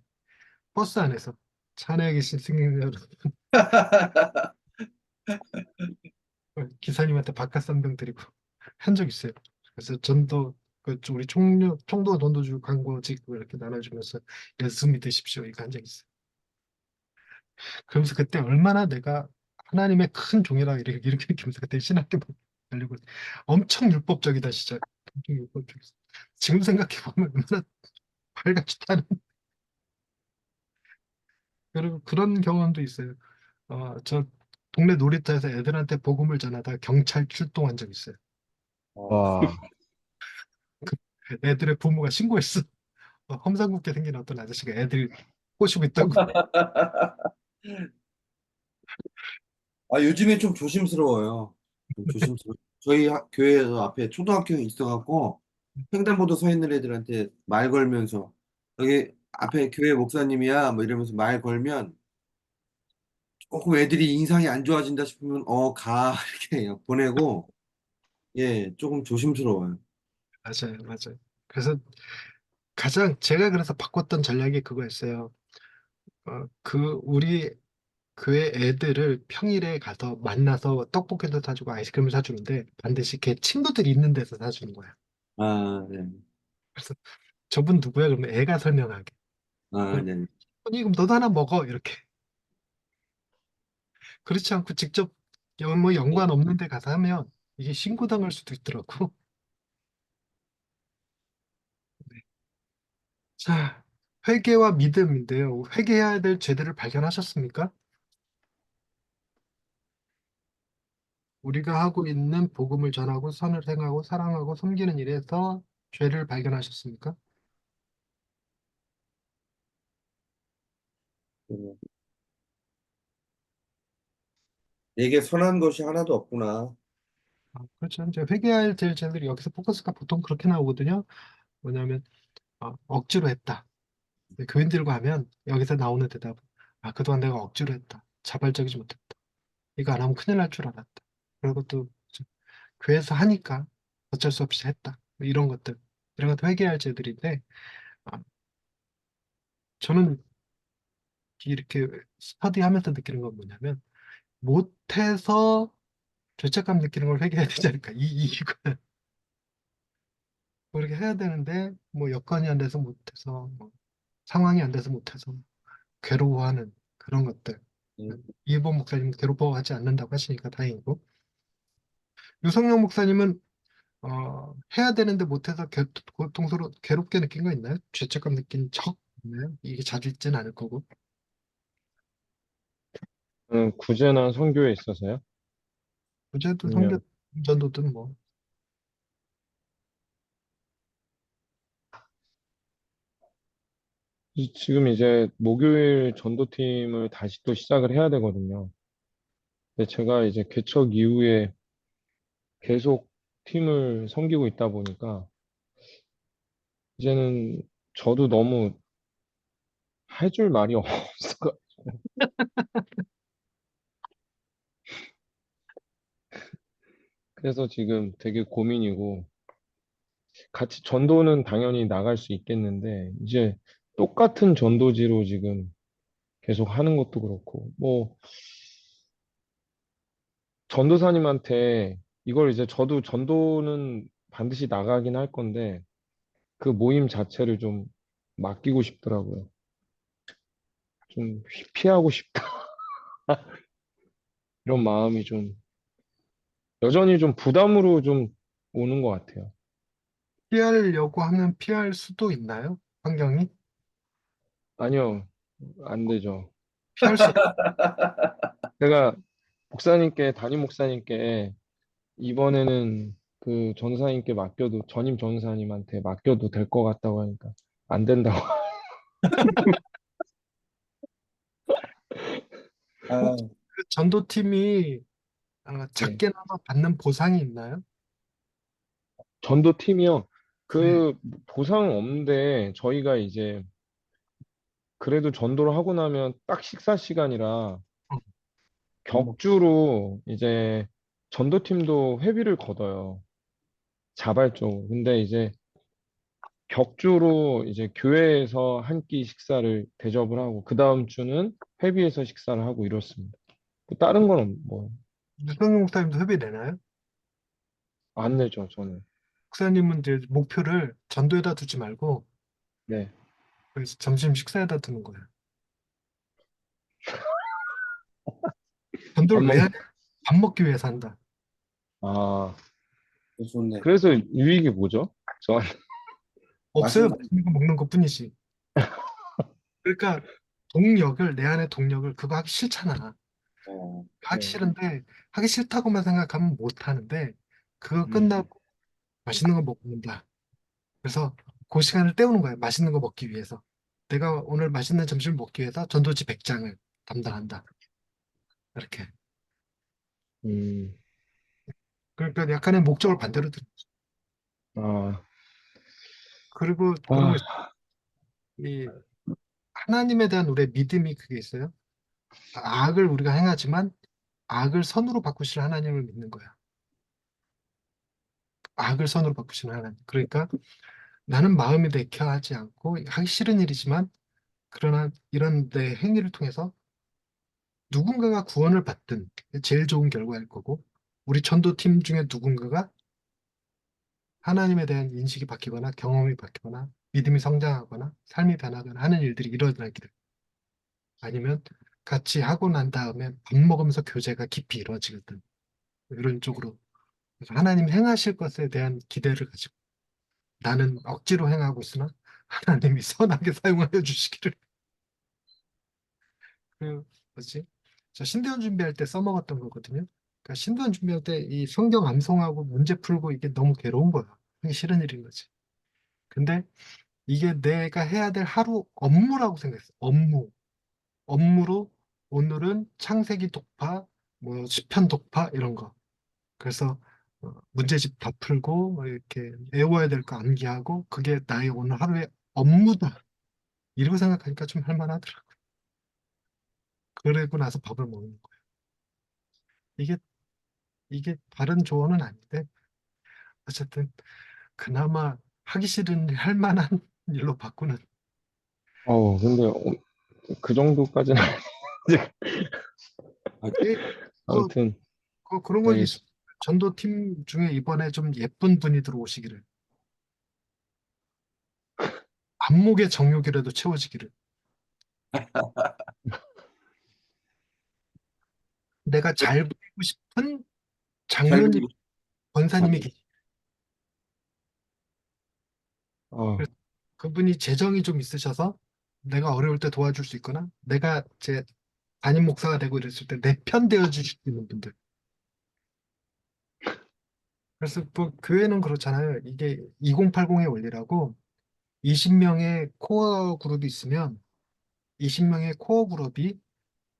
버스 안에서 차내에 계신 승객 여러분 기사님한테 바깥 선병 드리고 한 적 있어요. 그래서 전도 우리 총도 돈도 주고 광고직 이렇게 나눠주면서 예수 믿으십시오 이거 한 적 있어요. 그러면서 그때 얼마나 내가 하나님의 큰 종이라 이렇게 느끼면서 그때 신학교 달리고 엄청 율법적이다 진짜 엄청 율법적이었어. 지금 생각해 보면 얼마나 발같이 타는 그리고 그런 경험도 있어요. 저 동네 놀이터에서 애들한테 복음을 전하다 경찰 출동한 적 있어요. 와, 애들의 부모가 신고했어. 험상궂게 생긴 어떤 아저씨가 애들 꼬시고 있다고. 아, 요즘에 좀 조심스러워요. 좀 조심스러워. 저희 교회에서 앞에 초등학교 있어갖고 횡단보도 서 있는 애들한테 말 걸면서 여기 앞에 교회 목사님이야 뭐 이러면서 말 걸면 조금 애들이 인상이 안 좋아진다 싶으면 가 이렇게 보내고 예 조금 조심스러워요. 맞아요, 맞아요. 그래서 가장 제가 그래서 바꿨던 전략이 그거였어요. 우리 교회 애들을 평일에 가서 만나서 떡볶이도 사주고 아이스크림을 사주는데 반드시 걔 친구들이 있는 데서 사주는 거야. 아, 네. 그래서 저분 누구야? 그러면 애가 설명하게. 아, 네. 아니, 그럼 너도 하나 먹어. 이렇게. 그렇지 않고 직접 뭐 연관 없는 데 가서 하면 이게 신고당할 수도 있더라고. 자, 회개와 믿음인데요. 회개해야 될 죄들을 발견하셨습니까? 우리가 하고 있는 복음을 전하고 선을 행하고 사랑하고 섬기는 일에서 죄를 발견하셨습니까? 네. 내게 선한 것이 하나도 없구나. 그렇죠. 이제 회개해야 될 죄들이 여기서 포커스가 보통 그렇게 나오거든요. 뭐냐면 억지로 했다. 교인들과 하면 여기서 나오는 대답은 그동안 내가 억지로 했다. 자발적이지 못했다. 이거 안 하면 큰일 날 줄 알았다. 그리고 또 교회에서 하니까 어쩔 수 없이 했다. 뭐 이런 것들. 이런 것도 회개할 죄들인데 아, 저는 이렇게 스터디하면서 느끼는 건 뭐냐면 못해서 죄책감 느끼는 걸 회개해야 되지 않을까. 이거 그렇게 해야 되는데 뭐 여건이 안 돼서 못해서 뭐 상황이 안 돼서 못해서 괴로워하는 그런 것들. 음, 이번 목사님 괴로워하지 않는다고 하시니까 다행이고 유성영 목사님은 해야 되는데 못해서 고통스러 괴롭게 느낀 거 있나요? 죄책감 느낀 적 있나요? 이게 자주 있진 않을 거고. 구제나 선교에 있어서요? 어제도 성교 아니면 전도든 뭐. 지금 이제 목요일 전도팀을 다시 또 시작을 해야 되거든요. 근데 제가 이제 개척 이후에 계속 팀을 섬기고 있다 보니까 이제는 저도 너무 해줄 말이 없어. 그래서 지금 되게 고민이고 같이 전도는 당연히 나갈 수 있겠는데 이제 똑같은 전도지로 지금 계속 하는 것도 그렇고 뭐 전도사님한테 이걸 이제 저도 전도는 반드시 나가긴 할 건데 그 모임 자체를 좀 맡기고 싶더라고요. 좀 피하고 싶다. 이런 마음이 좀 여전히 좀 부담으로 좀 오는 것 같아요. 피하려고 하면 피할 수도 있나요? 환경이? 아니요, 안 되죠. 피할 수, 제가 담임 목사님께 이번에는 그 전사님께 맡겨도, 전임 전사님한테 맡겨도 될 것 같다고 하니까 안 된다고. 혹시 아, 그 전도팀이 네. 작게나마 받는 보상이 있나요? 전도팀이요. 네. 그 보상 없는데 저희가 이제 그래도 전도를 하고 나면 딱 식사 시간이라 어, 뭐, 격주로 이제 전도팀도 회비를 걷어요. 자발적으로. 근데 이제 격주로 이제 교회에서 한 끼 식사를 대접을 하고 그 다음 주는 회비에서 식사를 하고 이렇습니다. 다른 건 뭐 유성용 목사님도 협의 내나요? 안 내죠, 저는. 목사님은 이제 목표를 전도에다 두지 말고 네. 그래서 점심 식사에다 두는 거예요. 밥 전도를 왜 먹는, 하냐? 밥 먹기 위해서 한다. 아, 좋네. 그래서 유익이 뭐죠? 저, 없어요. 맛있는 맛있는 거 먹는 것뿐이지. 그러니까 동력을 내 안에 동력을 그거 하기 싫잖아. 거. 하기 네. 싫은데 하기 싫다고만 생각하면 못 하는데 그거 음. 끝나고 맛있는 거 먹는다. 그래서 그 시간을 때우는 거야. 맛있는 거 먹기 위해서. 내가 오늘 맛있는 점심을 먹기 위해서 전도지 100장을 담당한다. 이렇게. 음, 그러니까 약간의 목적을 반대로 들. 아, 그리고 그런 거 있어요. 아, 이 하나님에 대한 우리의 믿음이 그게 있어요. 악을 우리가 행하지만 악을 선으로 바꾸실 하나님을 믿는 거야. 악을 선으로 바꾸시는 하나님. 그러니까 나는 마음이 내켜하지 않고 하기 싫은 일이지만 그러나 이런 내 행위를 통해서 누군가가 구원을 받든 제일 좋은 결과일 거고 우리 전도팀 중에 누군가가 하나님에 대한 인식이 바뀌거나 경험이 바뀌거나 믿음이 성장하거나 삶이 변하거나 하는 일들이 일어나기를 아니면 같이 하고 난 다음에 밥 먹으면서 교제가 깊이 이루어지거든 이런 쪽으로 그래서 하나님 행하실 것에 대한 기대를 가지고 나는 억지로 행하고 있으나 하나님이 선하게 사용하여 주시기를 그 뭐지? 저 신대원 준비할 때 써먹었던 거거든요. 그러니까 신대원 준비할 때 이 성경 암송하고 문제 풀고 이게 너무 괴로운 거야. 하기 싫은 일인 거지. 근데 이게 내가 해야 될 하루 업무라고 생각했어. 업무. 업무로 오늘은 창세기 독파, 뭐 시편 독파 이런 거. 그래서 문제집 다 풀고 뭐 이렇게 외워야 될 거 암기하고 그게 나의 오늘 하루의 업무다. 이러고 생각하니까 좀 할만하더라고. 그러고 나서 밥을 먹는 거야. 이게 이게 바른 조언은 아닌데 어쨌든 그나마 하기 싫은 일 할 만한 일로 바꾸는 근데 그 정도까지는 아, 예, 그, 아무튼 그런 건 있어. 알겠습니다. 전도팀 중에 이번에 좀 예쁜 분이 들어오시기를 안목의 정욕이라도 채워지기를 내가 잘 보이고 싶은 잘 장로님 보고. 권사님이 계시. 아, 그래서 그분이 재정이 좀 있으셔서 내가 어려울 때 도와줄 수 있거나 내가 제 담임 목사가 되고 이랬을 때 내 편 되어 주실 수 있는 분들. 그래서 뭐 교회는 그렇잖아요. 이게 2080의 원리라고 20명의 코어 그룹이 있으면 20명의 코어 그룹이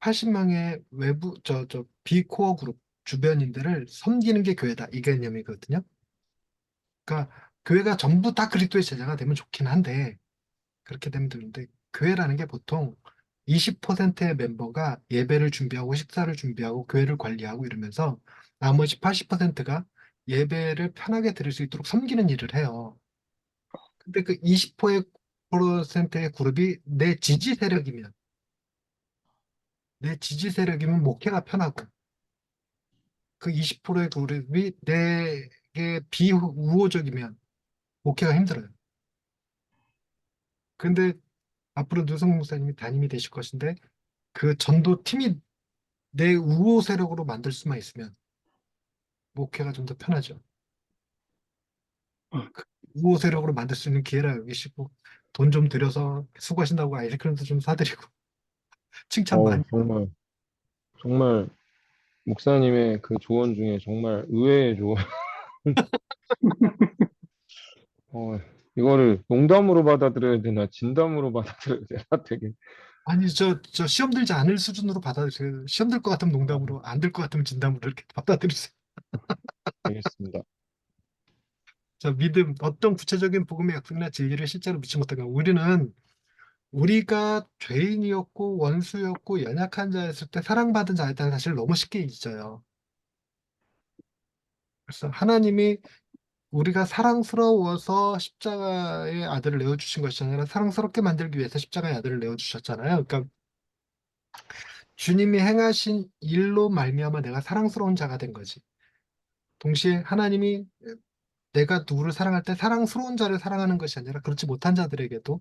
80명의 외부 저 비코어 그룹 주변인들을 섬기는 게 교회다. 이 개념이거든요. 그러니까 교회가 전부 다 그리스도의 제자가 되면 좋긴 한데 그렇게 되면 되는데 교회라는 게 보통 20%의 멤버가 예배를 준비하고 식사를 준비하고 교회를 관리하고 이러면서 나머지 80%가 예배를 편하게 드릴 수 있도록 섬기는 일을 해요. 근데 그 20%의 그룹이 내 지지 세력이면 목회가 편하고 그 20%의 그룹이 내게 비우호적이면 목회가 힘들어요. 근데 앞으로 누성 목사님이 담임이 되실 것인데 그 전도팀이 내 우호 세력으로 만들 수만 있으면 목회가 좀 더 편하죠. 음. 그 우호 세력으로 만들 수 있는 기회라 여기시고 돈 좀 들여서 수고하신다고 아이스크림도 좀 사드리고 칭찬 많이. 정말, 정말 목사님의 그 조언 중에 정말 의외의 조언. 어, 이거를 농담으로 받아들여야 되나, 진담으로 받아들여야 되나, 되게. 아니 저 시험 들지 않을 수준으로 받아들이세요. 시험 들 것 같으면 아, 농담으로 안 들 것 같으면 진담으로 이렇게 받아들이세요. 알겠습니다. 자, 믿음, 어떤 구체적인 복음의 약속이나 진리를 실제로 믿지 못하면 우리는 우리가 죄인이었고 원수였고 연약한 자였을 때 사랑받은 자였다는 사실을 너무 쉽게 잊어요. 그래서 하나님이 우리가 사랑스러워서 십자가의 아들을 내어주신 것이 아니라 사랑스럽게 만들기 위해서 십자가의 아들을 내어주셨잖아요. 그러니까 주님이 행하신 일로 말미암아 내가 사랑스러운 자가 된 거지. 동시에 하나님이 내가 누구를 사랑할 때 사랑스러운 자를 사랑하는 것이 아니라 그렇지 못한 자들에게도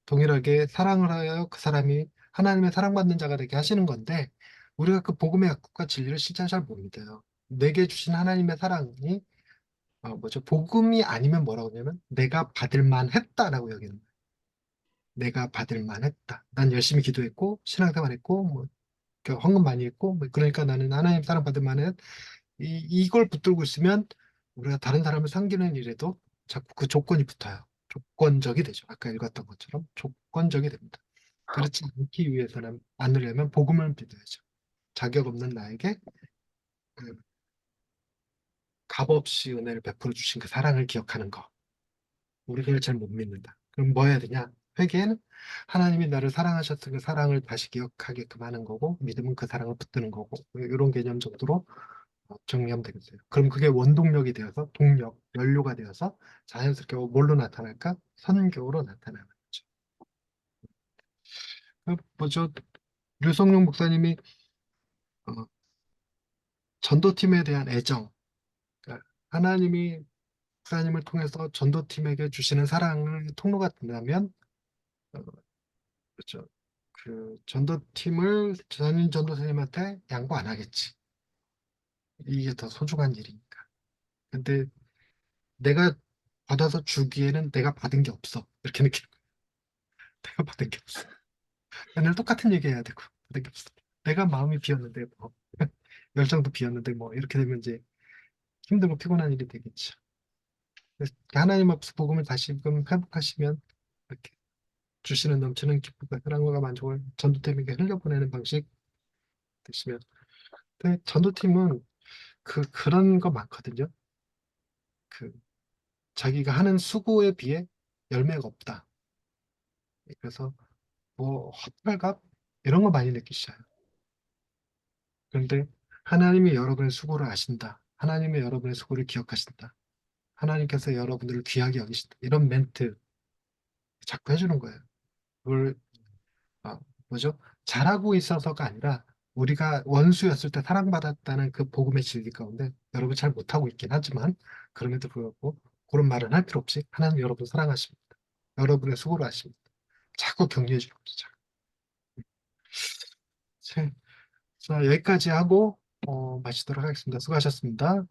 동일하게 사랑을 하여 그 사람이 하나님의 사랑받는 자가 되게 하시는 건데 우리가 그 복음의 약속과 진리를 실제 잘 못 믿어요. 내게 주신 하나님의 사랑이 뭐죠? 복음이 아니면 뭐라고 하냐면 내가 받을 만했다라고 여기는 거예요. 내가 받을 만했다. 난 열심히 기도했고 신앙생활했고 뭐 헌금 많이 했고 뭐 그러니까 나는 하나님 사랑받을 만한 이걸 붙들고 있으면 우리가 다른 사람을 상기는 일에도 자꾸 그 조건이 붙어요. 조건적이 되죠. 아까 읽었던 것처럼 조건적이 됩니다. 그렇지 않기 위해서는 않으려면 복음을 믿어야죠. 자격 없는 나에게 그 값없이 은혜를 베풀어 주신 그 사랑을 기억하는 거. 우리가 잘 못 믿는다. 그럼 뭐 해야 되냐? 회개는 하나님이 나를 사랑하셨을 그 사랑을 다시 기억하게끔 하는 거고 믿음은 그 사랑을 붙드는 거고 이런 개념 정도로 정리하면 되겠어요. 그럼 그게 원동력이 되어서 동력, 연료가 되어서 자연스럽게 뭘로 나타날까? 선교로 나타나는 거죠. 뭐죠? 류성룡 목사님이 어, 전도팀에 대한 애정, 그러니까 하나님이 목사님을 통해서 전도팀에게 주시는 사랑을 통로가 된다면 어, 그렇죠. 그 전도팀을 전인 전도사님한테 양보 안 하겠지. 이게 더 소중한 일이니까. 근데 내가 받아서 주기에는 내가 받은 게 없어. 이렇게 느끼는 거야. 내가 받은 게 없어. 맨날 똑같은 얘기 해야 되고 받은 게 없어. 내가 마음이 비었는데 뭐 열정도 비었는데 뭐 이렇게 되면 이제 힘들고 피곤한 일이 되겠죠. 그래서 하나님 앞에서 복음을 다시금 회복하시면 이렇게 주시는 넘치는 기쁨과 사랑과 만족을 전도팀에게 흘려보내는 방식 되시면. 근데 전도팀은 그런 거 많거든요. 그 자기가 하는 수고에 비해 열매가 없다. 그래서 뭐 헛발갑 이런 거 많이 느끼시잖아요. 그런데 하나님이 여러분의 수고를 아신다. 하나님이 여러분의 수고를 기억하신다. 하나님께서 여러분들을 귀하게 여기신다. 이런 멘트 자꾸 해주는 거예요. 그걸 아, 뭐죠? 잘하고 있어서가 아니라 우리가 원수였을 때 사랑받았다는 그 복음의 진리 가운데 여러분 잘 못하고 있긴 하지만 그럼에도 불구하고 그런 말은 할 필요 없이 하나님 여러분 사랑하십니다. 여러분의 수고를 아십니다. 자꾸 격려해 주는 거죠. 자, 여기까지 하고 마치도록 하겠습니다. 수고하셨습니다.